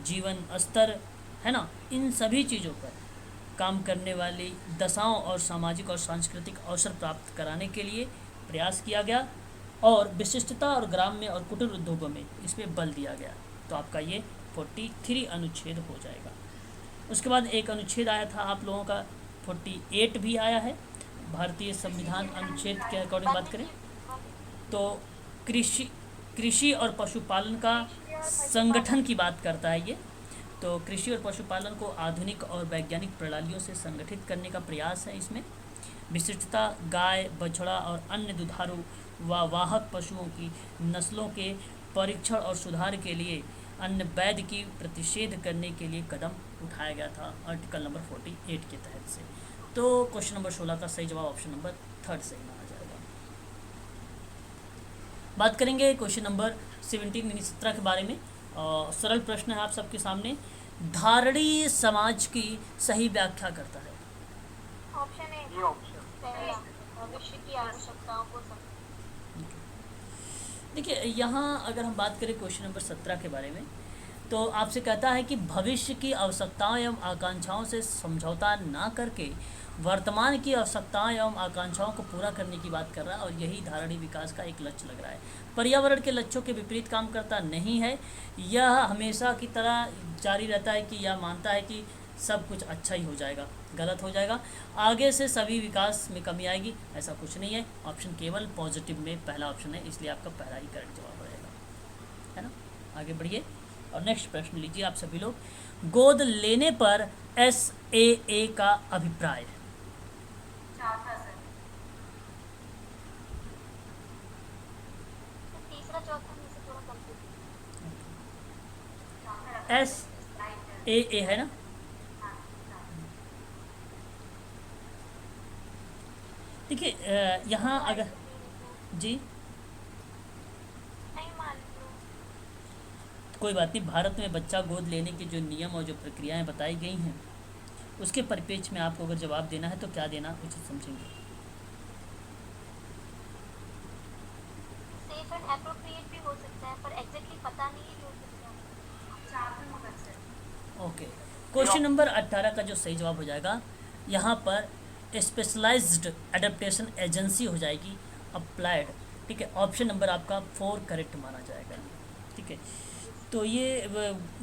जीवन स्तर, है ना, इन सभी चीज़ों पर काम करने वाली दशाओं और सामाजिक और सांस्कृतिक अवसर प्राप्त कराने के लिए प्रयास किया गया, और विशिष्टता और ग्राम्य और कुटीर उद्योगों में इसमें बल दिया गया। तो आपका ये 43 अनुच्छेद हो जाएगा। उसके बाद एक अनुच्छेद आया था आप लोगों का 48 भी आया है। भारतीय संविधान अनुच्छेद के अकॉर्डिंग बात करें तो कृषि और पशुपालन का संगठन की बात करता है ये। तो कृषि और पशुपालन को आधुनिक और वैज्ञानिक प्रणालियों से संगठित करने का प्रयास है इसमें। विशिष्टता, गाय, बछड़ा और अन्य दुधारू व वाहक पशुओं की नस्लों के परीक्षण और सुधार के लिए अन्य वैध की प्रतिषेध करने के लिए कदम उठाया गया था आर्टिकल नंबर 48 के तहत से। तो क्वेश्चन नंबर 16 का सही जवाब ऑप्शन नंबर 3 सही माना जाएगा। बात करेंगे क्वेश्चन नंबर 17 यानी 17 के बारे में। सरल प्रश्न है आप सबके सामने। धारणीय समाज की सही व्याख्या करता है। ऑप्शन ए, ये ऑप्शन पहला, भविष्य की आवश्यकताओं को समझ। देखिए यहाँ अगर हम बात करें क्वेश्चन नंबर 17 के बारे में, तो आपसे कहता है कि भविष्य की आवश्यकताओं एवं आकांक्षाओं से समझौता ना करके वर्तमान की आवश्यकताओं एवं आकांक्षाओं को पूरा करने की बात कर रहा है, और यही धारणीय विकास का एक लक्ष्य लग रहा है। पर्यावरण के लक्ष्यों के विपरीत काम करता नहीं है। यह हमेशा की तरह जारी रहता है कि यह मानता है कि सब कुछ अच्छा ही हो जाएगा, गलत हो जाएगा, आगे से सभी विकास में कमी आएगी, ऐसा कुछ नहीं है। ऑप्शन केवल पॉजिटिव में पहला ऑप्शन है, इसलिए आपका पहला ही करेक्ट जवाब रहेगा, है ना। आगे बढ़िए और नेक्स्ट प्रश्न लीजिए आप सभी लोग। गोद लेने पर SAA का अभिप्राय। चौथा सर, तीसरा चौथा में से थोड़ा कंफ्यूज। SAA है ना। देखिए यहाँ अगर जी नहीं मालूम। कोई बात नहीं, भारत में बच्चा गोद लेने के जो नियम और जो प्रक्रियाएं बताई गई हैं उसके परिप्रेक्ष्य में आपको अगर जवाब देना है तो क्या देना उचित समझेंगे। सेफ एंड एप्रोप्रिएट भी हो सकता है, पर एग्जैक्टली पता नहीं है हो सकता है। ओके, क्वेश्चन नंबर 18 का जो सही जवाब हो जाएगा यहाँ पर स्पेशलाइज्ड एडेप्टेशन एजेंसी हो जाएगी, अप्लाइड। ठीक है, ऑप्शन नंबर आपका 4 करेक्ट माना जाएगा। ठीक है, तो ये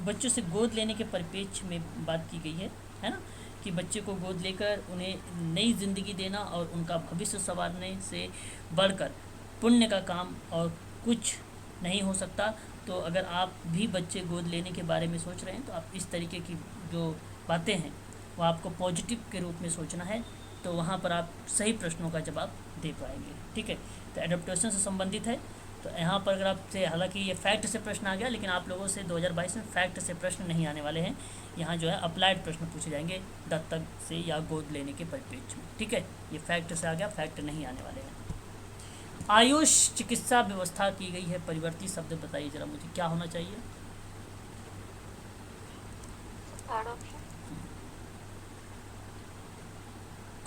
बच्चों से गोद लेने के परिप्रेक्ष्य में बात की गई है ना, कि बच्चे को गोद लेकर उन्हें नई ज़िंदगी देना और उनका भविष्य संवारने से बढ़कर पुण्य का काम और कुछ नहीं हो सकता। तो अगर आप भी बच्चे गोद लेने के बारे में सोच रहे हैं तो आप इस तरीके की जो बातें हैं वो आपको पॉजिटिव के रूप में सोचना है, तो वहाँ पर आप सही प्रश्नों का जवाब दे पाएंगे। ठीक है, तो एडेप्टेशन से संबंधित है। तो यहाँ पर अगर आपसे, हालांकि ये फैक्ट से प्रश्न आ गया, लेकिन आप लोगों से 2022 में फैक्ट से प्रश्न नहीं आने वाले हैं। यहाँ जो है अप्लाइड प्रश्न पूछे जाएंगे दत्तक से या गोद लेने के परिप्रेक्ष्य में। ठीक है, ये फैक्ट से आ गया, फैक्ट नहीं आने वाले हैं। आयुष चिकित्सा व्यवस्था की गई है, परिवर्ती शब्द बताइए जरा मुझे, क्या होना चाहिए। थर्ड ऑप्शन,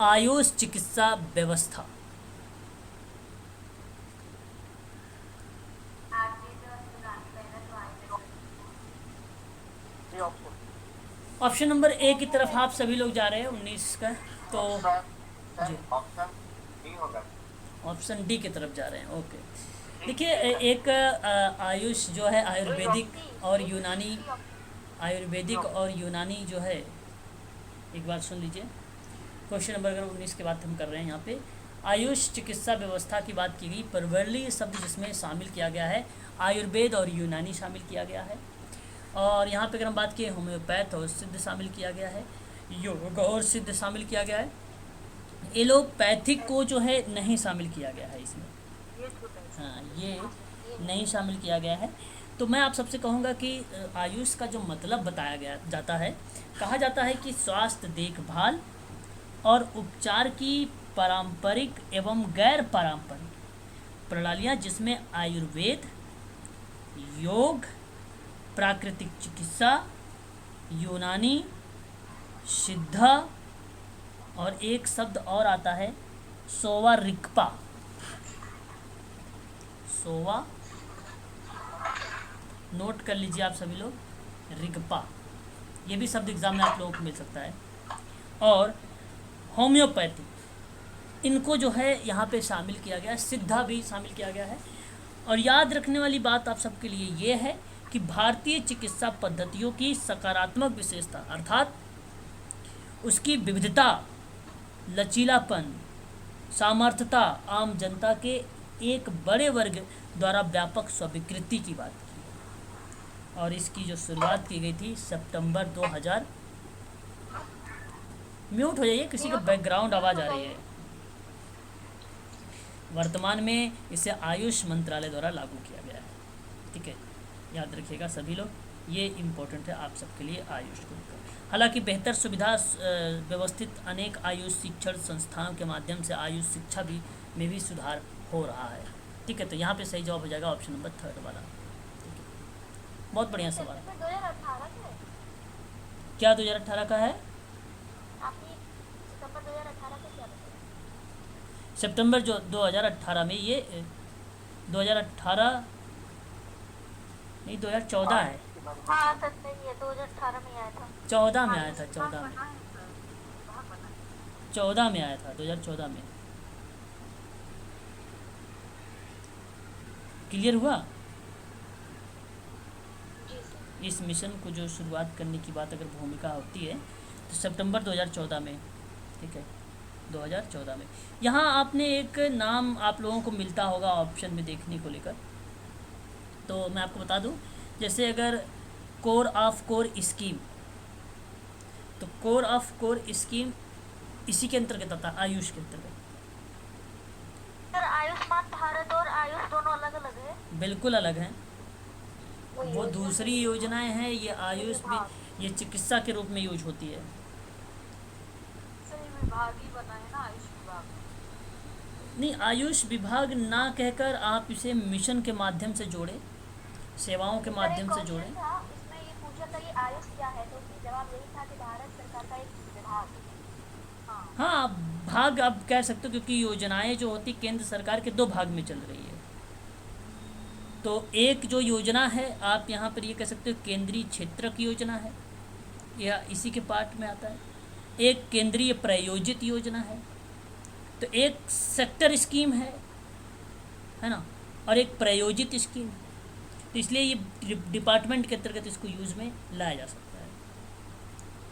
आयुष चिकित्सा व्यवस्था। ये ऑप्शन ऑप्शन नंबर ए की तरफ आप सभी लोग जा रहे हैं 19 का, तो जी ऑप्शन डी होगा। ऑप्शन डी की तरफ जा रहे हैं। ओके, देखिए एक आयुष जो है आयुर्वेदिक और यूनानी, आयुर्वेदिक और यूनानी जो है, एक बार सुन लीजिए। क्वेश्चन नंबर अगर 19 की बात हम कर रहे हैं, यहाँ पे आयुष चिकित्सा व्यवस्था की बात की गई। परवर्ली शब्द जिसमें शामिल किया गया है आयुर्वेद और यूनानी शामिल किया गया है, और यहाँ पे अगर हम बात किए होम्योपैथ और सिद्ध शामिल किया गया है, योग और सिद्ध शामिल किया गया है। एलोपैथिक को जो है नहीं शामिल किया गया है इसमें, हाँ ये नहीं शामिल किया गया है। तो मैं आप सबसे कहूँगा कि आयुष का जो मतलब बताया गया जाता है, कहा जाता है कि स्वास्थ्य देखभाल और उपचार की पारंपरिक एवं गैर पारंपरिक प्रणालियाँ, जिसमें आयुर्वेद, योग, प्राकृतिक चिकित्सा, यूनानी, सिद्धा और एक शब्द और आता है सोवा रिक्पा, सोवा नोट कर लीजिए आप सभी लोग, रिक्पा, ये भी शब्द एग्जाम में आप लोगों को मिल सकता है, और होम्योपैथी, इनको जो है यहाँ पे शामिल किया गया है, सिद्धा भी शामिल किया गया है। और याद रखने वाली बात आप सबके लिए ये है कि भारतीय चिकित्सा पद्धतियों की सकारात्मक विशेषता अर्थात उसकी विविधता, लचीलापन, सामर्थ्यता आम जनता के एक बड़े वर्ग द्वारा व्यापक स्वीकृति की बात की है। और इसकी जो शुरुआत की गई थी सितंबर 2000। म्यूट हो जाइए, किसी का बैकग्राउंड आवाज़ आ रही है। वर्तमान में इसे आयुष मंत्रालय द्वारा लागू किया गया है। ठीक है, याद रखिएगा सभी लोग, ये इम्पोर्टेंट है आप सबके लिए आयुष को लेकर। हालांकि बेहतर सुविधा व्यवस्थित अनेक आयुष शिक्षण संस्थानों के माध्यम से आयुष शिक्षा भी में भी सुधार हो रहा है। ठीक है, तो यहाँ पे सही जवाब हो जाएगा ऑप्शन नंबर 3 वाला। बहुत बढ़िया सवाल। सितंबर 2018 के क्या 2018 का है? आपने सितंबर 2018 का क्या बताया? सितंबर जो 2018 में ये 2018 नहीं 2014 है। हाँ सच में ये 2018 में आया था। 14 में आया था, 14 में, 14 में आया था, 2014 में। क्लियर हुआ? जी सर। इस मिशन को जो शुरुआत करने की बात अगर भूमिका होती है तो सितंबर 2014 में, ठीक है, 2014 में। यहाँ आपने एक नाम आप लोगों को मिलता होगा ऑप्शन में देखने को लेकर, तो मैं आपको बता दूं, जैसे अगर कोर ऑफ कोर स्कीम, तो कोर ऑफ कोर स्कीम इसी के अंतर्गत आता है, आयुष के अंतर्गत। सर आयुष्मान भारत और आयुष दोनों अलग अलग है। बिल्कुल अलग हैं, वो योजना दूसरी योजनाएं हैं, ये आयुष भी, विभाग। ये चिकित्सा के रूप में यूज होती है। सर ये विभाग ही बना है ना आयुष विभाग। नहीं, आयुष विभाग ना कहकर आप इसे मिशन के माध्यम से जोड़ें, सेवाओं के माध्यम से जोड़ें। था इसमें ये पूछा था ये आयुष क्या है, तो उसका जवाब यही था कि भारत सरकार का एक विभाग। हाँ हाँ, भाग आप कह सकते हो, क्योंकि योजनाएं जो होती केंद्र सरकार के दो भाग में चल रही है। तो एक जो योजना है आप यहाँ पर ये कह सकते हो केंद्रीय क्षेत्रक योजना है, या इसी के पार्ट में आता है। एक केंद्रीय प्रायोजित योजना है, तो एक सेक्टर स्कीम है ना, और एक प्रायोजित स्कीम है। तो इसलिए ये डिपार्टमेंट के अंतर्गत इसको यूज़ में लाया जा सकता है,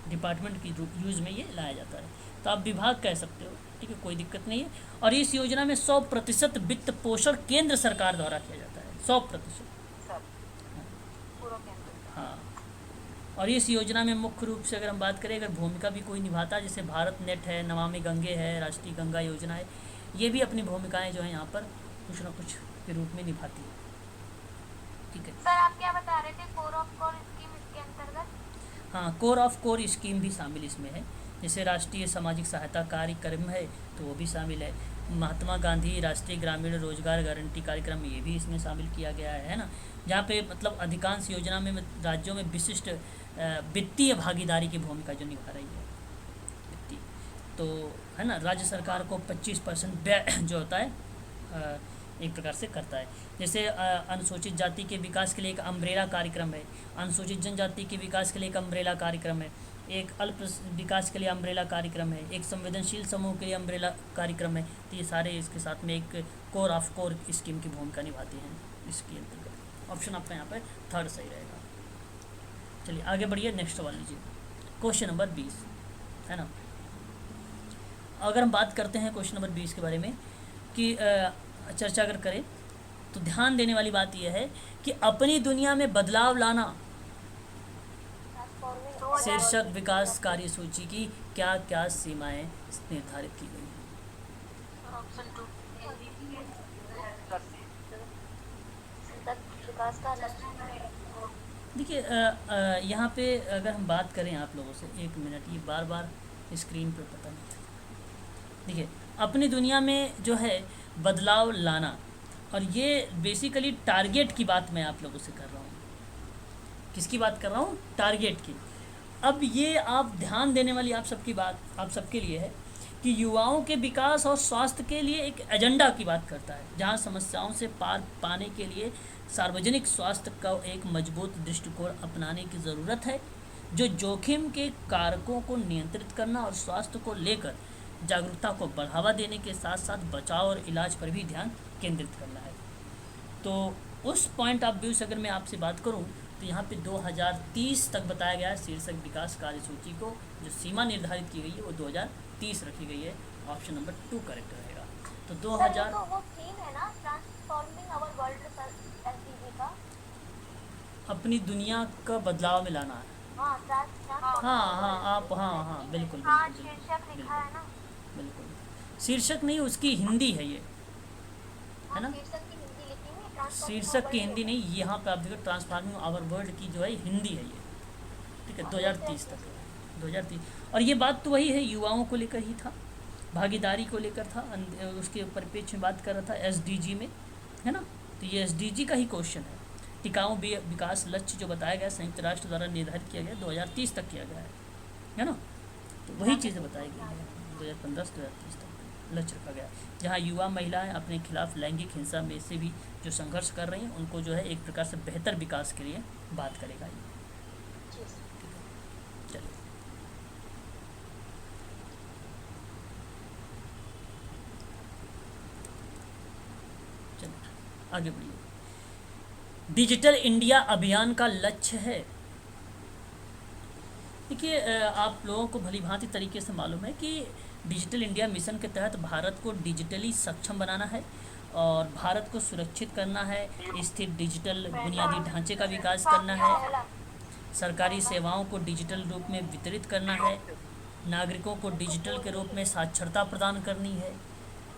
डिपार्टमेंट की यूज़ में ये लाया जाता है। तो आप विभाग कह सकते हो, ठीक है, कोई दिक्कत नहीं है। और इस योजना में 100% वित्त पोषण केंद्र सरकार द्वारा किया जाता है, 100%। सर पूरा केंद्र। हाँ, और इस योजना में मुख्य रूप से अगर हम बात करें, अगर भूमिका भी कोई निभाता, जैसे भारत नेट है, नमामि गंगे है, राष्ट्रीय गंगा योजना है, ये भी अपनी भूमिकाएं जो है यहाँ पर कुछ ना कुछ के रूप में निभाती है, ठीक है। सर आप क्या बता रहे थे, कोर ऑफ कोर स्कीम इसके अंतर्गत? हाँ, कोर ऑफ कोर स्कीम भी शामिल इसमें है, जैसे राष्ट्रीय सामाजिक सहायता कार्यक्रम है तो वो भी शामिल है। महात्मा गांधी राष्ट्रीय ग्रामीण रोजगार गारंटी कार्यक्रम, ये भी इसमें शामिल किया गया है ना, जहाँ पे मतलब अधिकांश योजना में राज्यों में विशिष्ट वित्तीय भागीदारी की भूमिका जो निभा रही है वित्तीय, तो है ना, राज्य सरकार को 25% व्यय जो होता है एक प्रकार से करता है। जैसे अनुसूचित जाति के विकास के लिए एक अम्ब्रेला कार्यक्रम है, अनुसूचित जनजाति के विकास के लिए एक अम्ब्रेला कार्यक्रम है, एक अल्प विकास के लिए अम्ब्रेला कार्यक्रम है, एक संवेदनशील समूह के लिए अम्ब्रेला कार्यक्रम है। तो ये सारे इसके साथ में एक कोर ऑफ कोर स्कीम की भूमिका निभाते हैं इसके अंतर्गत। ऑप्शन आपका यहाँ पर थर्ड सही रहेगा। चलिए आगे बढ़िए, नेक्स्ट सवाल लीजिए, क्वेश्चन नंबर 20 है ना। अगर हम बात करते हैं क्वेश्चन नंबर 20 के बारे में कि चर्चा अगर करें, तो ध्यान देने वाली बात यह है कि अपनी दुनिया में बदलाव लाना शीर्षक विकास कार्यसूची की क्या क्या सीमाएं निर्धारित की गई हैं? ऑप्शन 2 विकास का देखिए यहाँ पे अगर हम बात करें आप लोगों से, एक मिनट, ये बार बार स्क्रीन पे पता नहीं। देखिए, अपनी दुनिया में जो है बदलाव लाना, और ये बेसिकली टारगेट की बात मैं आप लोगों से कर रहा हूँ। किसकी बात कर रहा हूँ? टारगेट की। अब ये आप ध्यान देने वाली आप सबकी बात आप सबके लिए है कि युवाओं के विकास और स्वास्थ्य के लिए एक एजेंडा की बात करता है, जहाँ समस्याओं से पार पाने के लिए सार्वजनिक स्वास्थ्य का एक मजबूत दृष्टिकोण अपनाने की ज़रूरत है, जो जोखिम के कारकों को नियंत्रित करना और स्वास्थ्य को लेकर जागरूकता को बढ़ावा देने के साथ साथ बचाव और इलाज पर भी ध्यान केंद्रित करना है। तो उस पॉइंट ऑफ व्यू से अगर मैं आपसे बात करूं, तो यहाँ पे 2030 तक बताया गया है शीर्षक विकास कार्यसूची को, जो सीमा निर्धारित की गई है वो 2030 रखी गई है। ऑप्शन नंबर 2 करेक्ट रहेगा। तो 2000 तो वो थीम है ना, ट्रांसफॉर्मिंग आवर वर्ल्ड एसडीजी का, अपनी दुनिया का बदलाव में लाना है। हाँ बिल्कुल शीर्षक लिखा है ना। बिल्कुल, शीर्षक नहीं, उसकी हिंदी है ये, है ना। शीर्षक की हिंदी लिखी हुई है, शीर्षक की हिंदी नहीं, यहाँ पे आप देखो ट्रांसफॉर्मिंग आवर वर्ल्ड की जो है हिंदी है ये, ठीक है, 2030 तक है, 2030। और ये बात तो वही है, युवाओं को लेकर ही था, भागीदारी को लेकर था, उसके परिप्रेक्ष्य में बात कर रहा था एसडीजी में, है ना। तो ये एसडीजी का ही क्वेश्चन है। टिकाऊ विकास लक्ष्य जो बताया गया संयुक्त राष्ट्र द्वारा निर्धारित किया गया 2030 तक किया गया है ना। तो वही चीज़ें बताई गई हैं 2015 से 2030 तक लक्ष्य रखा गया है, जहाँ युवा महिलाएं अपने खिलाफ लैंगिक हिंसा में से भी जो संघर्ष कर रही हैं उनको जो है एक प्रकार से बेहतर विकास के लिए बात करेगा ये। जी सर। चलिए चलिए आगे बढ़िए। डिजिटल इंडिया अभियान का लक्ष्य है, देखिए आप लोगों को भली भांति तरीके से मालूम है कि डिजिटल इंडिया मिशन के तहत भारत को डिजिटली सक्षम बनाना है और भारत को सुरक्षित करना है, स्थिर डिजिटल बुनियादी ढांचे का विकास करना है, सरकारी सेवाओं को डिजिटल रूप में वितरित करना है, नागरिकों को डिजिटल के रूप में साक्षरता प्रदान करनी है।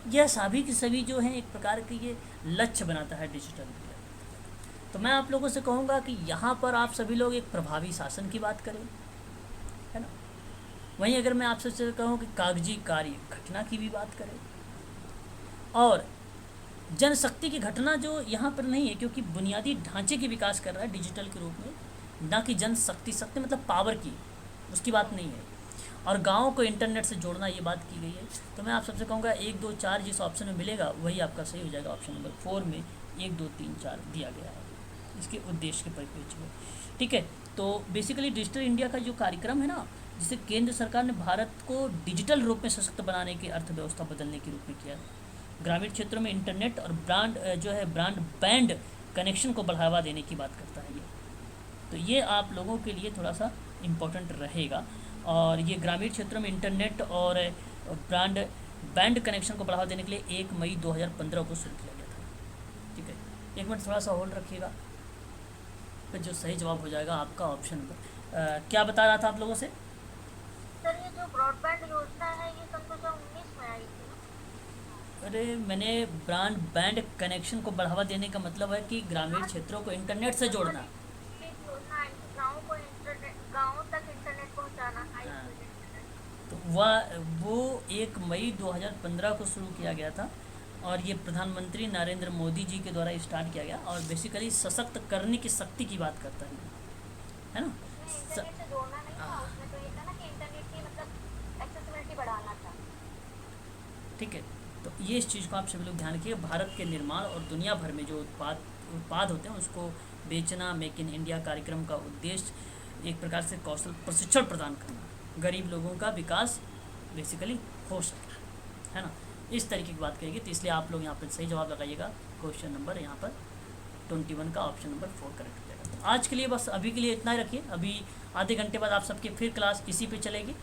यह सभी के सभी जो हैं एक प्रकार के ये लक्ष्य बनाता है डिजिटल इंडिया। तो मैं आप लोगों से कहूँगा कि यहाँ पर आप सभी लोग एक प्रभावी शासन की बात करें, है ना। वहीं अगर मैं आपसे कहूँ कि कागजी कार्य घटना की भी बात करें, और जनशक्ति की घटना जो यहाँ पर नहीं है क्योंकि बुनियादी ढांचे की विकास कर रहा है डिजिटल के रूप में, ना कि जनशक्ति, शक्ति मतलब पावर की, उसकी बात नहीं है। और गाँव को इंटरनेट से जोड़ना ये बात की गई है। तो मैं आप सबसे कहूँगा 1 2 4 जिस ऑप्शन में मिलेगा वही आपका सही हो जाएगा। ऑप्शन नंबर 4 में 1 2 3 4 दिया गया है इसके उद्देश्य के परिप्रेक्ष्य में, ठीक है। तो बेसिकली डिजिटल इंडिया का जो कार्यक्रम है ना, जिसे केंद्र सरकार ने भारत को डिजिटल रूप में सशक्त बनाने की अर्थव्यवस्था बदलने के रूप में किया है। ग्रामीण क्षेत्रों में इंटरनेट और ब्रॉडबैंड कनेक्शन को बढ़ावा देने की बात करता है ये। तो ये आप लोगों के लिए थोड़ा सा इम्पोर्टेंट रहेगा। और ये ग्रामीण क्षेत्रों में इंटरनेट और ब्रॉडबैंड कनेक्शन को बढ़ावा देने के लिए 1 मई 2015 को शुरू किया गया था, ठीक है। 1 मिनट थोड़ा सा होल्ड रखिएगा, फिर जो सही जवाब हो जाएगा आपका ऑप्शन नंबर क्या बता रहा था आप लोगों से। सर ये जो ब्रॉडबैंड योजना है ये सन 2019 में आई थी ना? अरे मैंने ब्रॉडबैंड कनेक्शन को बढ़ावा देने का मतलब है कि ग्रामीण क्षेत्रों को इंटरनेट से जोड़ना। एक योजना है कि गाँव तक इंटरनेट पहुँचाना, हाई हाँ। Speed internet. तो वो 1 मई 2015 को शुरू किया गया था और ये प्रधानमंत्री नरेंद्र मोदी जी के द्वारा स्टार्ट किया गया और बेसिकली सशक्त करने की शक्ति की बात करता है ना। इंटरनेट से जोड़ना नहीं था उसमें, तो ये था ना कि इंटरनेट की मतलब एक्सेसिबिलिटी बढ़ाना था। ठीक है, तो ये इस चीज़ को आप सभी लोग ध्यान रखिए। भारत के निर्माण और दुनिया भर में जो उत्पाद होते हैं उसको बेचना, मेक इन इंडिया कार्यक्रम का उद्देश्य एक प्रकार से कौशल प्रशिक्षण प्रदान करना, गरीब लोगों का विकास बेसिकली हो सके, है ना। इस तरीके की बात करेंगे। तो इसलिए आप लोग यहाँ पर सही जवाब लगाइएगा। क्वेश्चन नंबर यहाँ पर 21 का ऑप्शन नंबर 4 करेक्ट हो जाएगा। तो आज के लिए बस अभी के लिए इतना ही रखिए। अभी आधे घंटे बाद आप सबके फिर क्लास इसी पे चलेगी।